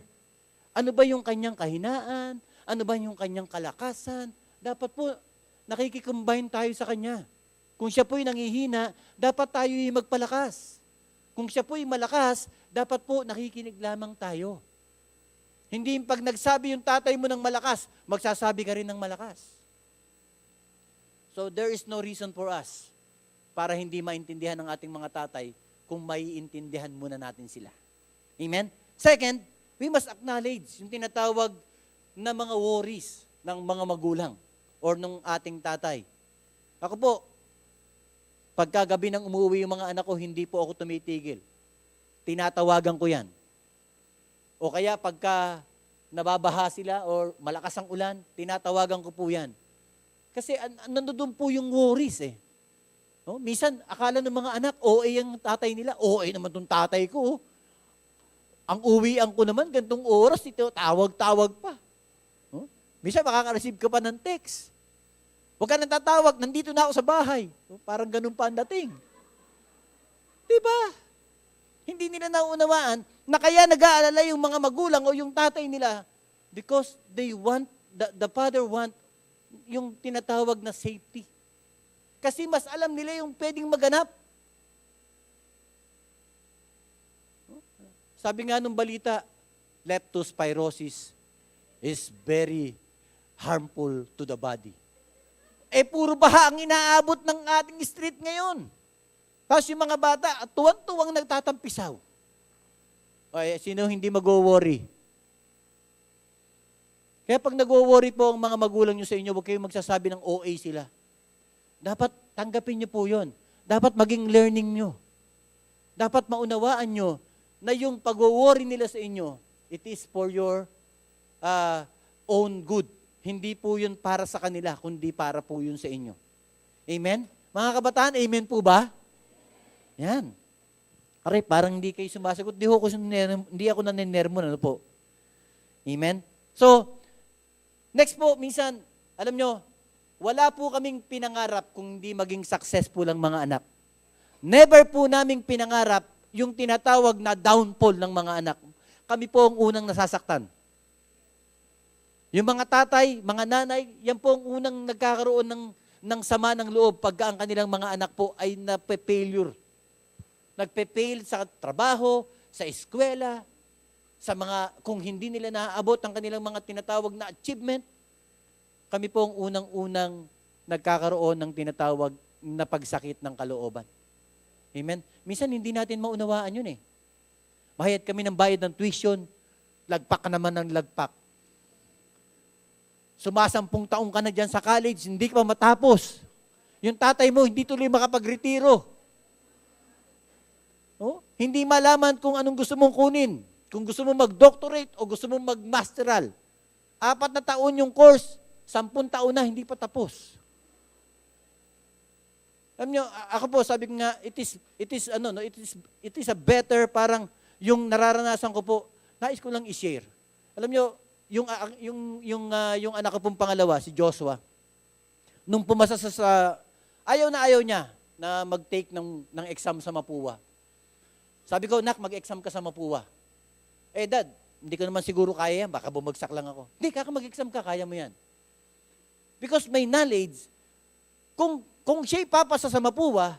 Ano ba yung kanyang kahinaan? Ano ba yung kanyang kalakasan? Dapat po, nakikikombine tayo sa kanya. Kung siya po'y nangihina, dapat tayo'y magpalakas. Kung siya po'y malakas, dapat po nakikinig lamang tayo. Hindi yung pag nagsabi yung tatay mo ng malakas, magsasabi ka rin ng malakas. So there is no reason for us para hindi maintindihan ng ating mga tatay kung maiintindihan muna natin sila. Amen? Second, we must acknowledge yung tinatawag na mga worries ng mga magulang or ng ating tatay. Ako po, pagkagabi nang umuwi yung mga anak ko, hindi po ako tumitigil. Tinatawagan ko yan. O kaya pagka nababaha sila or malakas ang ulan, tinatawagan ko po yan. Kasi nandoon po yung worries eh. No? Minsan, akala ng mga anak, OA ang tatay nila. OA naman tong tatay ko. Ang uwian ko naman, gantong oras, ito, tawag-tawag pa. No? Minsan, makaka-receive ka pa ng text. Huwag ka nang tatawag, nandito na ako sa bahay. No? Parang ganun pa ang dating. Diba? Hindi nila naunawaan na kaya nag-aalala yung mga magulang o yung tatay nila because they want, the father want yung tinatawag na safety. Kasi mas alam nila yung pwedeng maganap. Sabi nga nung balita, leptospirosis is very harmful to the body. Puro baha ang inaabot ng ating street ngayon. Tapos yung mga bata, tuwang-tuwang nagtatampisaw. Sino hindi mag-worry? Kaya pag nag-worry po ang mga magulang nyo sa inyo, huwag kayong magsasabi ng OA sila. Dapat tanggapin nyo po yun. Dapat maging learning nyo. Dapat maunawaan nyo na yung pag-worry nila sa inyo, it is for your own good. Hindi po yun para sa kanila, kundi para po yun sa inyo. Amen? Mga kabataan, amen po ba? Yan. Aray, parang hindi kayo sumasagot. Hindi ako naninermon, ano po? Amen? So, next po, minsan, alam nyo, wala po kaming pinangarap kung hindi maging successful ang mga anak. Never po naming pinangarap yung tinatawag na downfall ng mga anak. Kami po ang unang nasasaktan. Yung mga tatay, mga nanay, yan po ang unang nagkakaroon ng sama ng loob pagka ang kanilang mga anak po ay nape-failure. Nagpe-fail sa trabaho, sa eskwela, sa mga, kung hindi nila naaabot ang kanilang mga tinatawag na achievement, kami po ang unang-unang nagkakaroon ng tinatawag na pagsakit ng kalooban. Amen? Minsan hindi natin maunawaan yun eh. Bayad kami ng bayad ng tuition, lagpak ka naman ng lagpak. Sumasampung taong ka na dyan sa college, hindi ka pa matapos. Yung tatay mo, hindi tuloy makapag-retiro. Oh? Hindi malaman kung anong gusto mong kunin. Kung gusto mong mag-doctorate o gusto mong mag-masteral. 4 na taon yung course, 10 taon na, hindi pa tapos. Alam nyo, ako po, sabi ko nga, it is a better, parang yung nararanasan ko po, nais ko lang i-share. Alam nyo, yung anak ko pong pangalawa, si Joshua, nung pumasa sa ayaw niya na mag-take ng exam sa Mapua. Sabi ko, nak, mag-exam ka sa Mapua. Dad, hindi ko naman siguro kaya yan, baka bumagsak lang ako. Hindi, kaka mag-exam ka, kaya mo yan. Because may knowledge, kung siya'y papasa sa Mapua,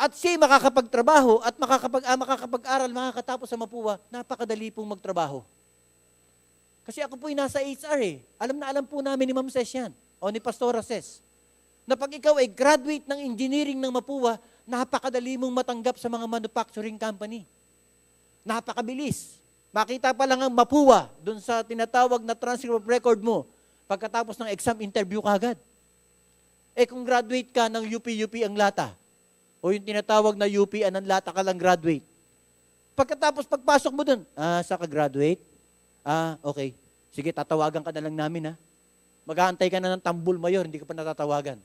at siya'y makakapagtrabaho, at makakapag-aral, makakatapos sa Mapua, napakadali pong magtrabaho. Kasi ako po'y nasa HR eh. Alam po namin ni Ma'am Ses yan, o ni Pastora Ses, na pag ikaw ay graduate ng engineering ng Mapua, napakadali mong matanggap sa mga manufacturing company. Napakabilis. Makita pa lang ang Mapua dun sa tinatawag na transcript of record mo. Pagkatapos ng exam, interview ka agad. Kung graduate ka ng UP ang lata, o yung tinatawag na UP ang lata ka lang graduate, pagkatapos pagpasok mo dun, sa ka-graduate? Okay. Sige, tatawagan ka na lang namin, ha? Mag-aantay ka na ng tambul mayor, hindi ka pa natatawagan.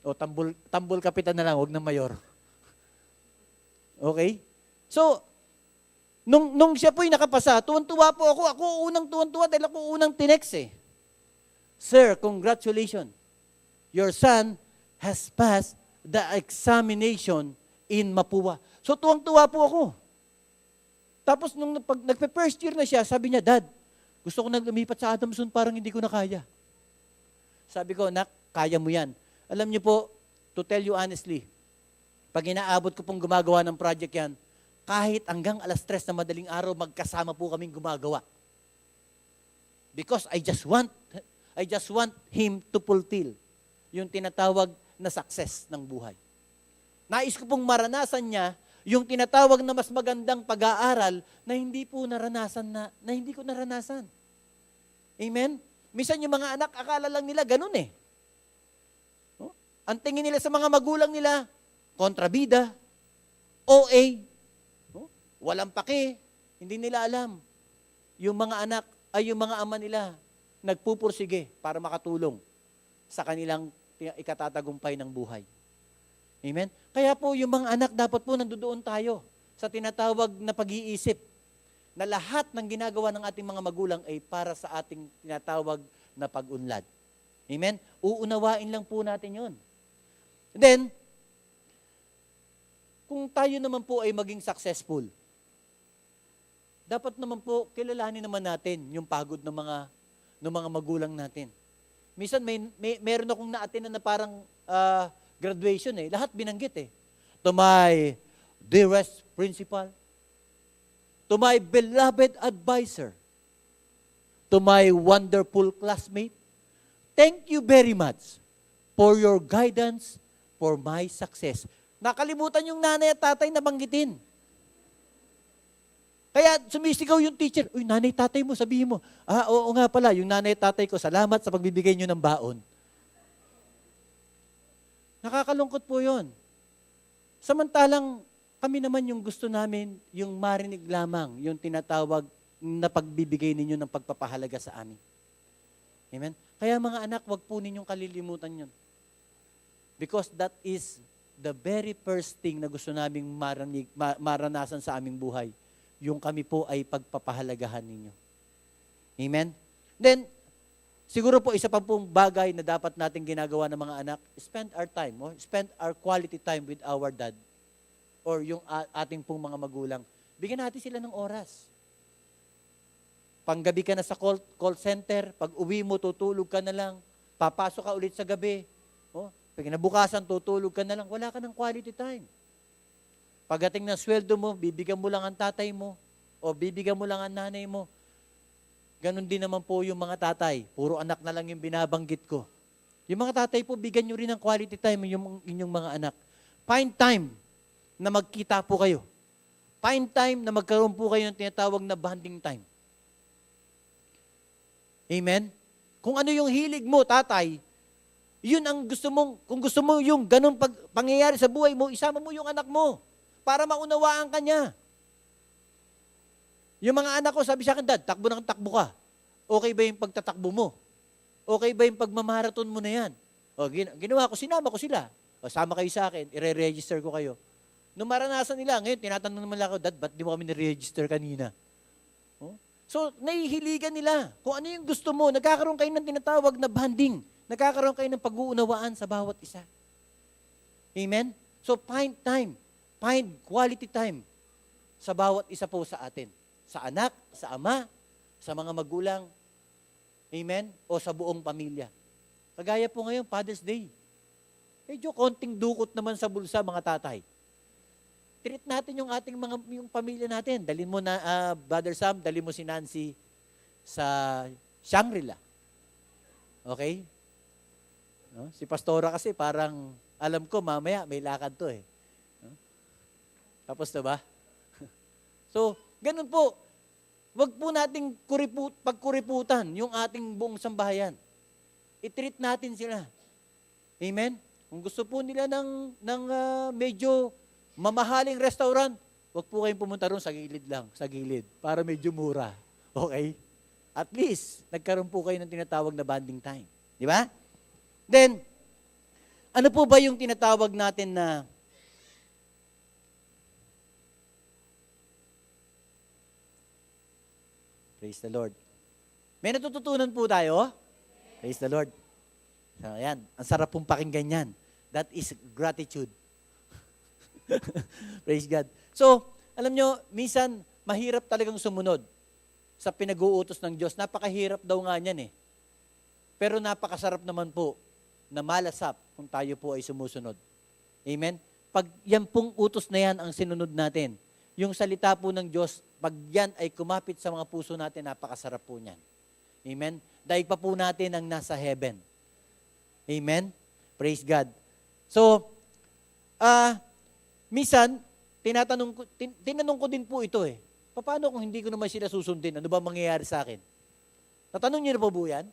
O tambul kapitan na lang, huwag ng mayor. Okay? So, nung siya po'y nakapasa, tuwan-tuwa po ako. Ako unang tuwan-tuwa dahil ako unang tinext eh. Sir, congratulations. Your son has passed the examination in Mapua. So, tuwang-tuwa po ako. Tapos, nung nagpe-first year na siya, sabi niya, Dad, gusto ko nang lumipat sa Adamson, parang hindi ko na kaya. Sabi ko, nak, kaya mo yan. Alam niyo po, to tell you honestly, pag inaabot ko pong gumagawa ng project yan, kahit hanggang 3:00 na madaling araw, magkasama po kaming gumagawa. Because I just want him to fulfill yung tinatawag na success ng buhay. Nais ko pong maranasan niya yung tinatawag na mas magandang pag-aaral na hindi po naranasan na hindi ko naranasan. Amen? Minsan yung mga anak, akala lang nila ganun eh. No? Ang tingin nila sa mga magulang nila, kontrabida, OA, no? Walang pake, hindi nila alam. Yung mga anak ay yung mga ama nila nagpupursige para makatulong sa kanilang ikatatagumpay ng buhay. Amen? Kaya po yung mga anak dapat po nandoon tayo sa tinatawag na pag-iisip na lahat ng ginagawa ng ating mga magulang ay para sa ating tinatawag na pag-unlad. Amen? Uunawain lang po natin yun. Then, kung tayo naman po ay maging successful, dapat naman po kilalanin naman natin yung pagod ng mga magulang natin. Minsan meron akong na-attend na parang graduation eh. Lahat binanggit eh. To my dearest principal, to my beloved advisor, to my wonderful classmate, thank you very much for your guidance for my success. Nakalimutan yung nanay at tatay na banggitin. Kaya sumisigaw yung teacher, uy, nanay, tatay mo, sabihin mo, oo nga pala, yung nanay at tatay ko, salamat sa pagbibigay nyo ng baon. Nakakalungkot po yun. Samantalang, kami naman yung gusto namin, yung marinig lamang, yung tinatawag na pagbibigay ninyo ng pagpapahalaga sa amin. Amen? Kaya mga anak, wag po ninyong kalilimutan yun. Because that is the very first thing na gusto naming maranasan sa aming buhay. Yung kami po ay pagpapahalagahan ninyo. Amen? Then, siguro po isa pa pong bagay na dapat natin ginagawa ng mga anak, spend our time, spend our quality time with our dad or yung ating pong mga magulang. Bigyan natin sila ng oras. Panggabi ka na sa call center, pag uwi mo, tutulog ka na lang, papasok ka ulit sa gabi. Pag kinabukasan, tutulog ka na lang, wala ka ng quality time. Pagdating ng sweldo mo, bibigyan mo lang ang tatay mo o bibigyan mo lang ang nanay mo. Ganon din naman po yung mga tatay. Puro anak na lang yung binabanggit ko. Yung mga tatay po, bigyan nyo rin ng quality time yung inyong mga anak. Find time na magkita po kayo. Find time na magkaroon po kayo ng tinatawag na bonding time. Amen? Kung ano yung hilig mo, tatay, yun ang gusto mong, kung gusto mo yung ganun pangyayari sa buhay mo, isama mo yung anak mo para maunawaan ka niya. Yung mga anak ko, sabi sa akin, Dad, takbo ka. Okay ba yung pagtatakbo mo? Okay ba yung pagmamarathon mo na yan? Ginawa ko, sinama ko sila. Sama kayo sa akin, i-register ko kayo. Nung maranasan nila, ngayon, tinatanong naman lang ako, Dad, ba't di mo kami na-register kanina? So, nahihiligan nila. Kung ano yung gusto mo, nagkakaroon kayo ng tinatawag na bonding. Nagkakaroon kayo ng pag-uunawaan sa bawat isa. Amen? So, find time. Find quality time sa bawat isa po sa atin. Sa anak, sa ama, sa mga magulang. Amen? O sa buong pamilya. Kagaya po ngayon, Father's Day. Medyo konting dukot naman sa bulsa, mga tatay. Treat natin yung ating yung pamilya natin. Dalhin mo na, Brother Sam, dalhin mo si Nancy sa Shangri-La. Okay? No? Si Pastora kasi parang, alam ko, mamaya may lakad to eh. No? Tapos na ba? So, ganun po. Huwag po nating pagkuriputan yung ating buong sambahayan. I-treat natin sila. Amen? Kung gusto po nila ng medyo mamahaling restaurant, huwag po kayong pumunta ron sa gilid lang, sa gilid, para medyo mura. Okay? At least, nagkaroon po kayo ng tinatawag na bonding time. Di ba? Then, ano po ba yung tinatawag natin na praise the Lord. May natututunan po tayo? Praise the Lord. So, ayan. Ang sarap pong pakinggan yan. That is gratitude. Praise God. So, alam nyo, minsan, mahirap talagang sumunod sa pinag-uutos ng Diyos. Napakahirap daw nga niyan eh. Pero napakasarap naman po na malasap kung tayo po ay sumusunod. Amen? Pag yan pong utos na yan ang sinunod natin, yung salita po ng Diyos, pag yan ay kumapit sa mga puso natin, napakasarap po niyan. Amen? Daig pa po natin ang nasa heaven. Amen? Praise God. So, minsan, tinanong ko din po ito eh. Paano kung hindi ko naman sila susundin? Ano ba mangyayari sa akin? Natanong niyo na po yan?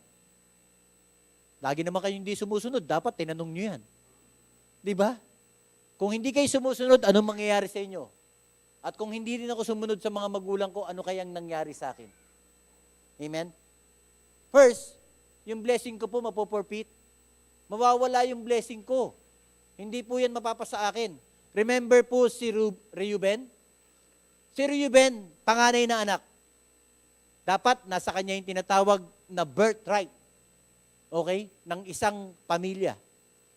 Lagi naman kayo hindi sumusunod. Dapat tinanong niyo yan. Di ba? Kung hindi kayo sumusunod, anong mangyayari sa inyo? At kung hindi rin ako sumunod sa mga magulang ko, ano kayang nangyari sa akin? Amen? First, yung blessing ko po mapoforfeit. Mawawala yung blessing ko. Hindi po yan mapapasa akin. Remember po si Reuben? Si Reuben, panganay na anak. Dapat nasa kanya yung tinatawag na birthright. Okay? Ng isang pamilya.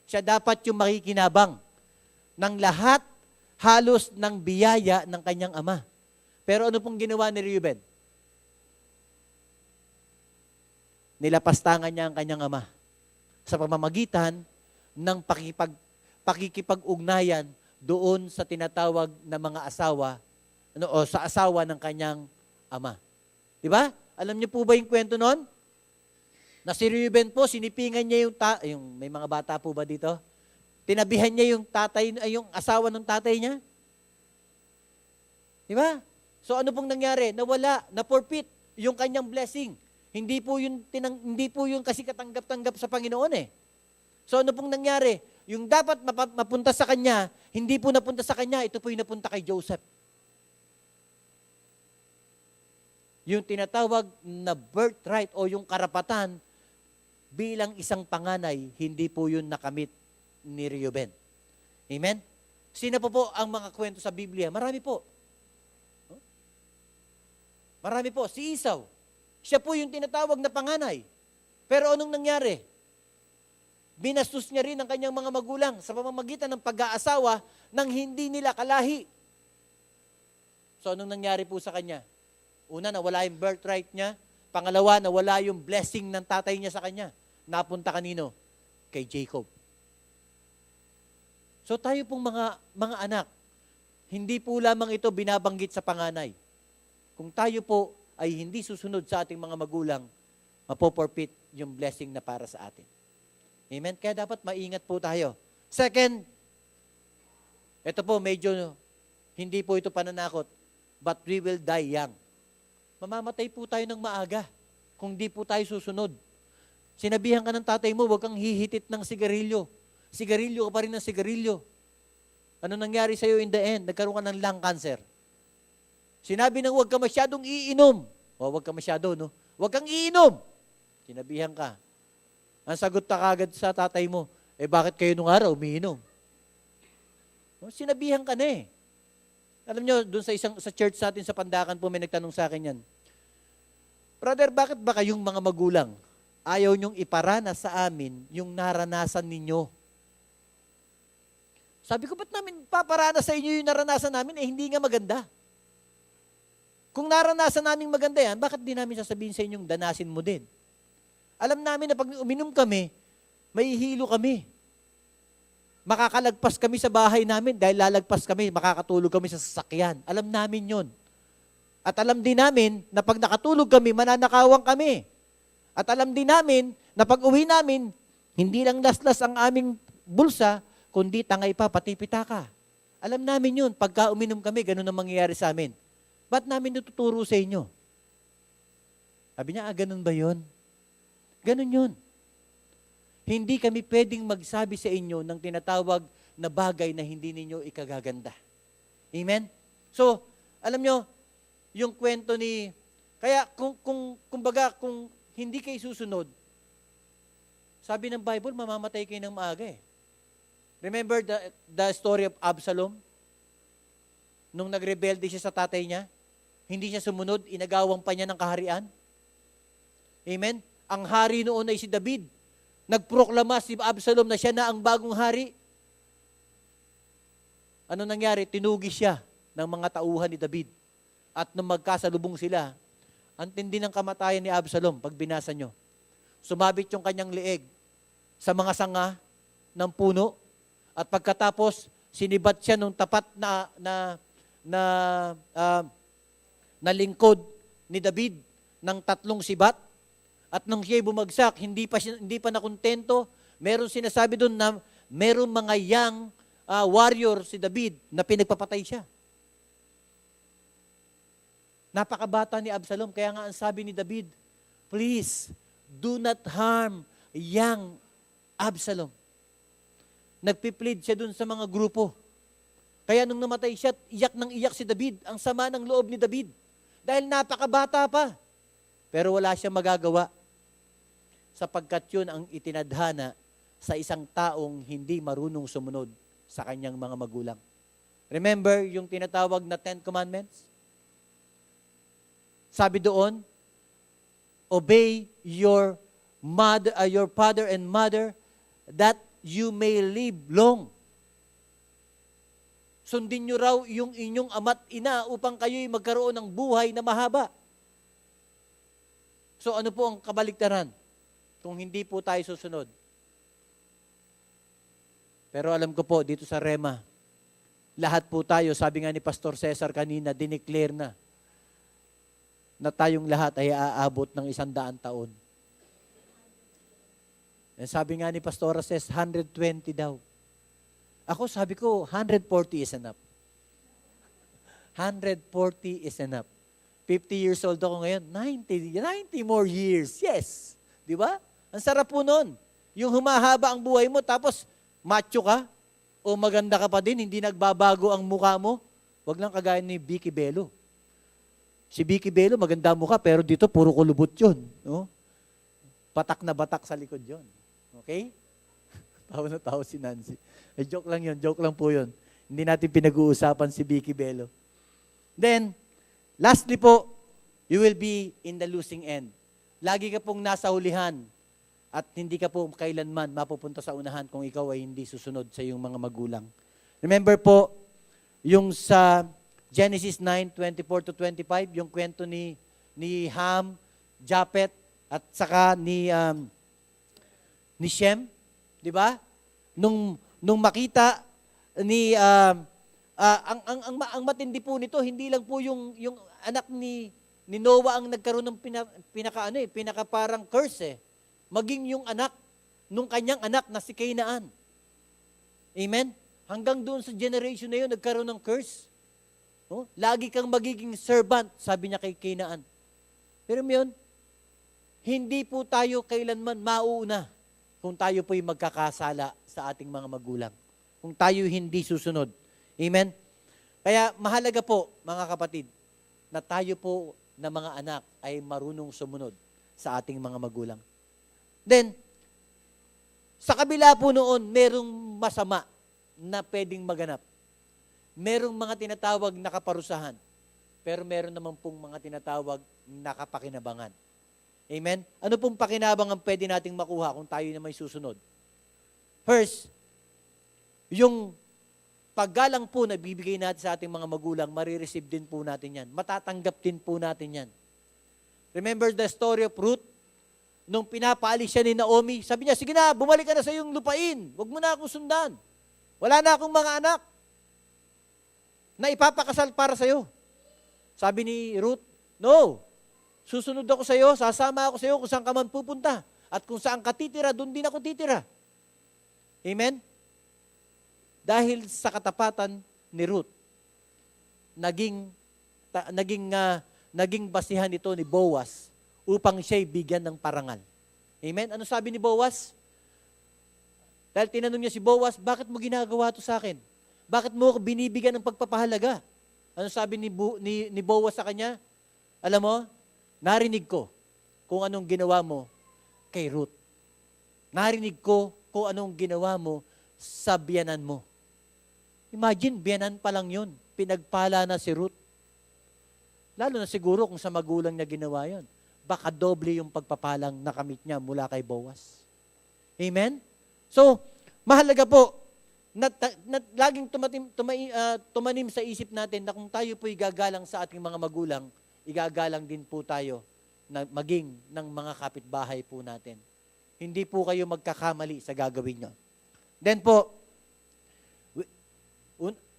Siya dapat yung makikinabang ng lahat halos ng biyaya ng kanyang ama. Pero ano pong ginawa ni Reuben? Nilapastangan niya ang kanyang ama sa pamamagitan ng pakikipag-ugnayan doon sa tinatawag na mga asawa o sa asawa ng kanyang ama. Di ba? Alam niyo po ba yung kwento noon? Na si Reuben po, sinipingan niya yung may mga bata po ba dito? Tinabihan niya yung yung asawa ng tatay niya. Di ba? So ano pong nangyari? Nawala, na-forfeit yung kanyang blessing. Hindi po yung kasi katanggap-tanggap sa Panginoon eh. So ano pong nangyari? Yung dapat mapunta sa kanya, hindi po napunta sa kanya, ito po yung napunta kay Joseph. Yung tinatawag na birthright o yung karapatan bilang isang panganay, hindi po yun nakamit ni Reuben. Amen? Sino po ang mga kwento sa Biblia? Marami po. Marami po. Si Esau, siya po yung tinatawag na panganay. Pero anong nangyari? Binastos niya rin ang kanyang mga magulang sa pamamagitan ng pag-aasawa ng hindi nila kalahi. So anong nangyari po sa kanya? Una, nawala yung birthright niya. Pangalawa, nawala yung blessing ng tatay niya sa kanya. Napunta kanino? Kay Jacob. So tayo pong mga anak, hindi po lamang ito binabanggit sa panganay. Kung tayo po ay hindi susunod sa ating mga magulang, mapoporpit yung blessing na para sa atin. Amen? Kaya dapat maingat po tayo. Second, ito po medyo, hindi po ito pananakot, but we will die young. Mamamatay po tayo ng maaga kung di po tayo susunod. Sinabihan ka ng tatay mo, huwag kang hihitit ng sigarilyo. Sigarilyo ka pa rin ng sigarilyo. Ano nangyari sa'yo in the end? Nagkaroon ka ng lung cancer. Sinabi ng huwag ka masyadong iinom. O, huwag ka masyado, no? Huwag kang iinom. Sinabihan ka. Ang sagot na kagad sa tatay mo, bakit kayo nung araw umiinom? No? Sinabihan ka na eh. Alam nyo, doon sa church natin sa Pandakan po, may nagtanong sa akin yan. Brother, bakit ba kayong mga magulang ayaw nyong iparanas sa amin yung naranasan ninyo? Sabi ko, ba't namin paparanas sa inyo yung naranasan namin? Hindi nga maganda. Kung naranasan namin maganda yan, bakit di namin sasabihin sa inyong danasin mo din? Alam namin na pag uminom kami, mahihilo kami. Makakalagpas kami sa bahay namin dahil lalagpas kami, makakatulog kami sa sasakyan. Alam namin yon. At alam din namin na pag nakatulog kami, mananakawang kami. At alam din namin na pag uwi namin, hindi lang laslas ang aming bulsa, kundi tangay pa, pati pitaka. Alam namin yun. Pagka uminom kami, ganun ang mangyayari sa amin. Ba't namin natuturo sa inyo? Sabi niya, ganun ba yun? Ganun yun. Hindi kami pwedeng magsabi sa inyo ng tinatawag na bagay na hindi ninyo ikagaganda. Amen? So, alam nyo, yung kwento ni, kaya kung hindi kayo susunod, sabi ng Bible, mamamatay kayo ng maaga eh. Remember the story of Absalom? Nung nagrebelde siya sa tatay niya, hindi siya sumunod, inagawang pa niya ng kaharian. Amen? Ang hari noon ay si David. Nagproklama si Absalom na siya na ang bagong hari. Ano nangyari? Tinugis siya ng mga tauhan ni David. At nung magkasalubong sila, ang tindi ng kamatayan ni Absalom, pag binasa nyo, sumabit yung kanyang leeg sa mga sanga ng puno, at pagkatapos, sinibat siya nung tapat na lingkod ni David ng 3 sibat. At nung siya'y bumagsak, hindi pa nakontento, meron sinasabi doon na meron mga young warrior si David na pinagpapatay siya. Napakabata ni Absalom, kaya nga ang sabi ni David, please, do not harm young Absalom. Nagpiplead siya dun sa mga grupo. Kaya nung namatay siya, iyak ng iyak si David. Ang sama ng loob ni David. Dahil napakabata pa. Pero wala siyang magagawa. Sapagkat yun ang itinadhana sa isang taong hindi marunong sumunod sa kanyang mga magulang. Remember yung tinatawag na 10 Commandments? Sabi doon, obey your father and mother that you may live long. Sundin nyo raw yung inyong ama't ina upang kayo'y magkaroon ng buhay na mahaba. So ano po ang kabaligtaran kung hindi po tayo susunod? Pero alam ko po, dito sa Rema, lahat po tayo, sabi nga ni Pastor Cesar kanina, dineclare na tayong lahat ay aabot ng 100 taon. And sabi nga ni Pastora says, 120 daw. Ako sabi ko, 140 is enough. 140 is enough. 50 years old ako ngayon, 90 more years. Yes. Di ba? Ang sarap po nun. Yung humahaba ang buhay mo, tapos macho ka, o maganda ka pa din, hindi nagbabago ang mukha mo. Wag lang kagaya ni Vicky Bello. Si Vicky Bello, maganda mukha, pero dito puro kulubot yun. No? Batak na batak sa likod yun. Okay? Tawa na tawa si Nancy. Joke lang yun, joke lang po yun. Hindi natin pinag-uusapan si Vicky Bello. Then, lastly po, you will be in the losing end. Lagi ka pong nasa hulihan at hindi ka po kailanman mapupunta sa unahan kung ikaw ay hindi susunod sa iyong mga magulang. Remember po, yung sa Genesis 9:24 to 25, yung kwento ni Ham, Japet, at saka ni Shem, di ba? Nung makita ni ang matindi po nito, hindi lang po yung anak ni Noah ang nagkaroon ng pinaka parang curse maging yung anak nung kanyang anak na si Canaan. Amen? Hanggang doon sa generation na yun, nagkaroon ng curse. No? Lagi kang magiging servant, sabi niya kay Canaan. Pero yun, hindi po tayo kailanman mauuna kung tayo po'y magkakasala sa ating mga magulang. Kung tayo hindi susunod. Amen? Kaya mahalaga po, mga kapatid, na tayo po na mga anak ay marunong sumunod sa ating mga magulang. Then, sa kabila po noon, merong masama na pwedeng maganap. Merong mga tinatawag na kaparusahan. Pero meron naman pong mga tinatawag na kapakinabangan. Amen? Ano pong pakinabang ang pwede nating makuha kung tayo na may susunod? First, yung paggalang po na bibigay natin sa ating mga magulang, marireceive din po natin yan. Matatanggap din po natin yan. Remember the story of Ruth? Nung pinapaalis siya ni Naomi, sabi niya, sige na, bumalik ka na sa iyong lupain. Huwag mo na akong sundan. Wala na akong mga anak na ipapakasal para sa iyo. Sabi ni Ruth, no, susunod ako sa iyo, sasama ako sa iyo kung saan ka man pupunta. At kung saan ka titira, doon din ako titira. Amen? Dahil sa katapatan ni Ruth, naging basihan ito ni Boaz upang siya'y bigyan ng parangal. Amen? Ano sabi ni Boaz? Dahil tinanong niya si Boaz, bakit mo ginagawa ito sa akin? Bakit mo ako binibigyan ng pagpapahalaga? Ano sabi ni Boaz sa kanya? Alam mo, narinig ko kung anong ginawa mo kay Ruth. Narinig ko kung anong ginawa mo sa biyanan mo. Imagine, biyanan pa lang yun. Pinagpala na si Ruth. Lalo na siguro kung sa magulang niya ginawa yun. Baka doble yung pagpapalang nakamit niya mula kay Boaz. Amen? So, mahalaga po na laging tumanim sa isip natin na kung tayo po'y gagalang sa ating mga magulang, igagalang din po tayo na maging ng mga kapitbahay po natin. Hindi po kayo magkakamali sa gagawin nyo. Then po,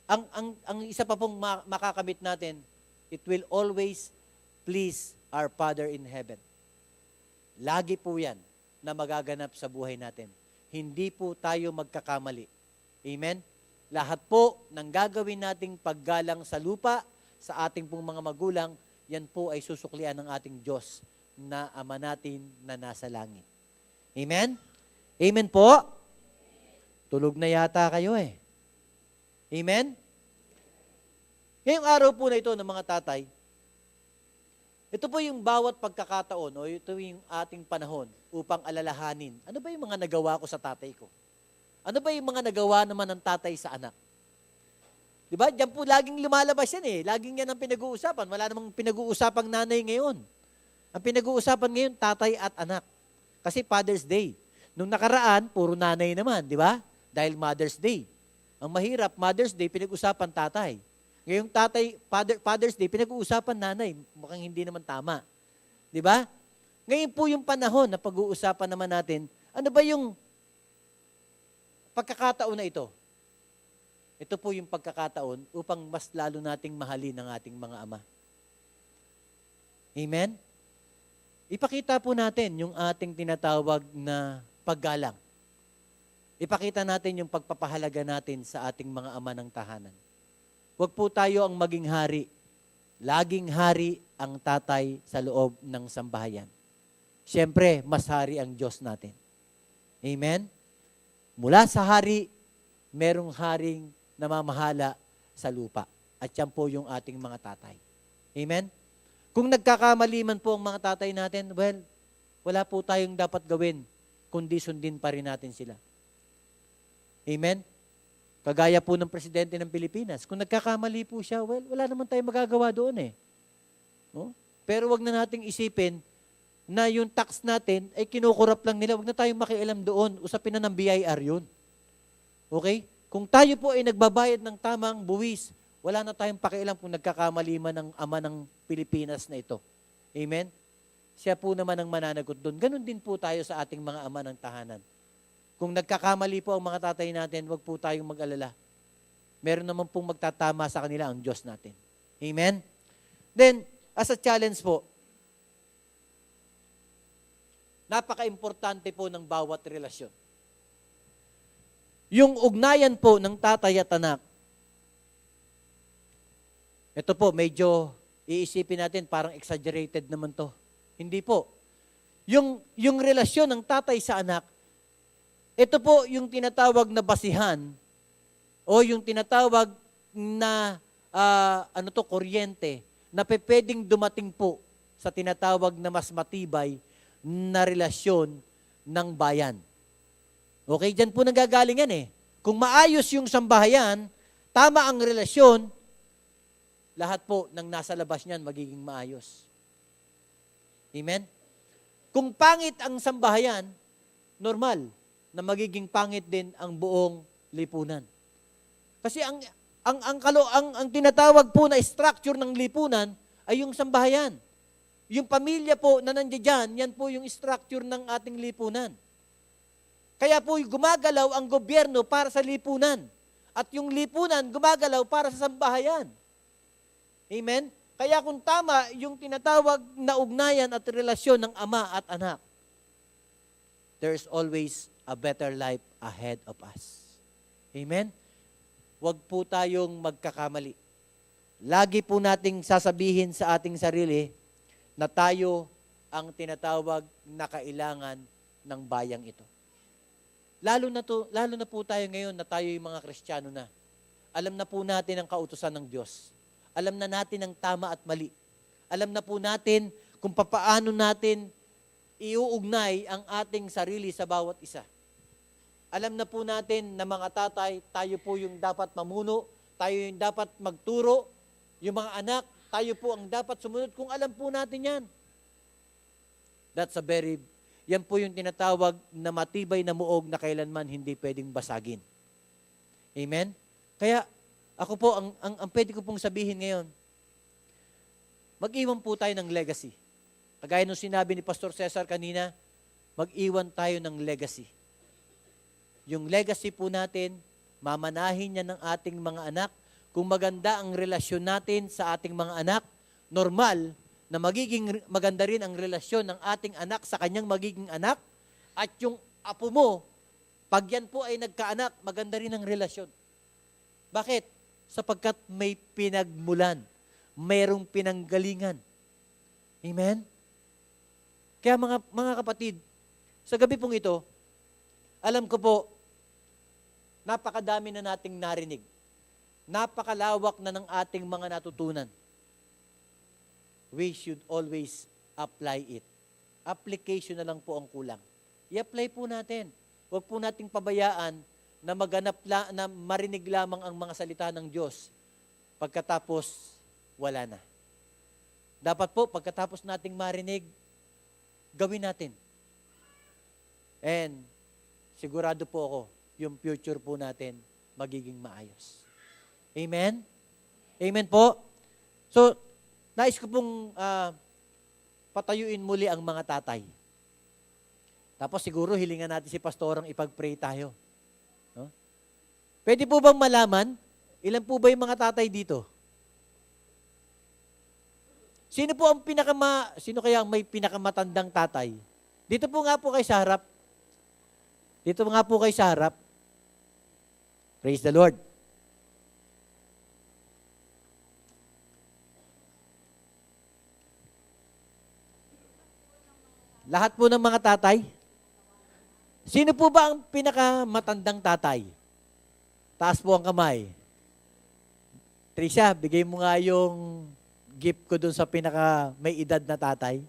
ang isa pa pong makakamit natin, it will always please our Father in heaven. Lagi po yan na magaganap sa buhay natin. Hindi po tayo magkakamali. Amen? Lahat po ng gagawin nating paggalang sa lupa, sa ating pong mga magulang, yan po ay susuklian ng ating Diyos na Ama natin na nasa langit. Amen? Amen po? Tulog na yata kayo eh. Amen? Ngayong araw po na ito ng mga tatay, ito po yung bawat pagkakataon o ito yung ating panahon upang alalahanin. Ano ba yung mga nagawa ko sa tatay ko? Ano ba yung mga nagawa naman ng tatay sa anak? Di ba? Diyan po laging lumalabas yan eh. Laging yan ang pinag-uusapan. Wala namang pinag-uusapang nanay ngayon. Ang pinag-uusapan ngayon, tatay at anak. Kasi Father's Day. Nung nakaraan, puro nanay naman, di ba? Dahil Mother's Day. Ang mahirap, Mother's Day, pinag-usapan tatay. Ngayong Father's Day, pinag-uusapan nanay. Mukhang hindi naman tama. Di ba? Ngayon po yung panahon na pag-uusapan naman natin, ano ba yung pagkakataon na ito? Ito po yung pagkakataon upang mas lalo nating mahalin ang ating mga ama. Amen? Ipakita po natin yung ating tinatawag na paggalang. Ipakita natin yung pagpapahalaga natin sa ating mga ama ng tahanan. Huwag po tayo ang maging hari. Laging hari ang tatay sa loob ng sambahayan. Siyempre, mas hari ang Diyos natin. Amen? Mula sa hari, merong haring namamahala sa lupa. At yan po yung ating mga tatay. Amen? Kung nagkakamali man po ang mga tatay natin, well, wala po tayong dapat gawin, kundi sundin pa rin natin sila. Amen? Kagaya po ng presidente ng Pilipinas. Kung nagkakamali po siya, well, wala naman tayong magagawa doon eh. No? Pero wag na nating isipin na yung tax natin ay kinukurap lang nila. Wag na tayong makialam doon. Usapin na ng BIR yun. Okay? Kung tayo po ay nagbabayad ng tamang buwis, wala na tayong pakialam kung nagkakamali man ng ama ng Pilipinas na ito. Amen? Siya po naman ang mananagot doon. Ganon din po tayo sa ating mga ama ng tahanan. Kung nagkakamali po ang mga tatay natin, wag po tayong mag-alala. Meron naman pong magtatama sa kanila ang Diyos natin. Amen? Then, as a challenge po, napaka-importante po ng bawat relasyon. Yung ugnayan po ng tatay at anak, ito po, medyo iisipin natin, parang exaggerated naman to. Hindi po. Yung relasyon ng tatay sa anak, ito po yung tinatawag na basihan o yung tinatawag na kuryente na pwedeng dumating po sa tinatawag na mas matibay na relasyon ng bayan. Okay, dyan po nanggagaling yan eh. Kung maayos yung sambahayan, tama ang relasyon, lahat po ng nasa labas niyan magiging maayos. Amen? Kung pangit ang sambahayan, normal na magiging pangit din ang buong lipunan. Kasi ang tinatawag po na structure ng lipunan ay yung sambahayan. Yung pamilya po na nandiyan, yan po yung structure ng ating lipunan. Kaya po gumagalaw ang gobyerno para sa lipunan. At yung lipunan gumagalaw para sa sambahayan. Amen? Kaya kung tama yung tinatawag na ugnayan at relasyon ng ama at anak, there's always a better life ahead of us. Amen? Huwag po tayong magkakamali. Lagi po nating sasabihin sa ating sarili na tayo ang tinatawag na kailangan ng bayang ito. Lalo na po tayo ngayon na tayo yung mga Kristiyano na. Alam na po natin ang kautusan ng Diyos. Alam na natin ang tama at mali. Alam na po natin kung papaano natin iuugnay ang ating sarili sa bawat isa. Alam na po natin na mga tatay, tayo po yung dapat mamuno, tayo yung dapat magturo, yung mga anak, tayo po ang dapat sumunod kung alam po natin yan. Yan po yung tinatawag na matibay na muog na kailanman hindi pwedeng basagin. Amen? Kaya, ako po, ang pwede ko pong sabihin ngayon, mag-iwan po tayo ng legacy. Kagaya nung sinabi ni Pastor Cesar kanina, mag-iwan tayo ng legacy. Yung legacy po natin, mamanahin niya ng ating mga anak. Kung maganda ang relasyon natin sa ating mga anak, normal na magiging maganda rin ang relasyon ng ating anak sa kanyang magiging anak. At yung apo mo, pag yan po ay nagkaanak, maganda rin ang relasyon. Bakit? Sapagkat may pinagmulan, mayroong pinanggalingan. Amen? Kaya mga kapatid, sa gabi pong ito, alam ko po, napakadami na nating narinig. Napakalawak na ng ating mga natutunan. We should always apply it. Application na lang po ang kulang. I-apply po natin. Huwag po nating pabayaan na na marinig lamang ang mga salita ng Diyos. Pagkatapos, wala na. Dapat po, pagkatapos nating marinig, gawin natin. And sigurado po ako, yung future po natin magiging maayos. Amen? Amen po? So, nais ko pong patayuin muli ang mga tatay. Tapos siguro hilingan natin si pastorang ipag-pray tayo. No? Pwede po bang malaman, ilan po ba yung mga tatay dito? Sino kaya ang may pinakamatandang tatay? Dito po nga po kayo sa harap. Dito nga po kayo sa harap. Praise the Lord. Lahat po ng mga tatay? Sino po ba ang pinakamatandang tatay? Taas po ang kamay. Trisha, bigay mo nga yung gift ko dun sa pinaka may edad na tatay.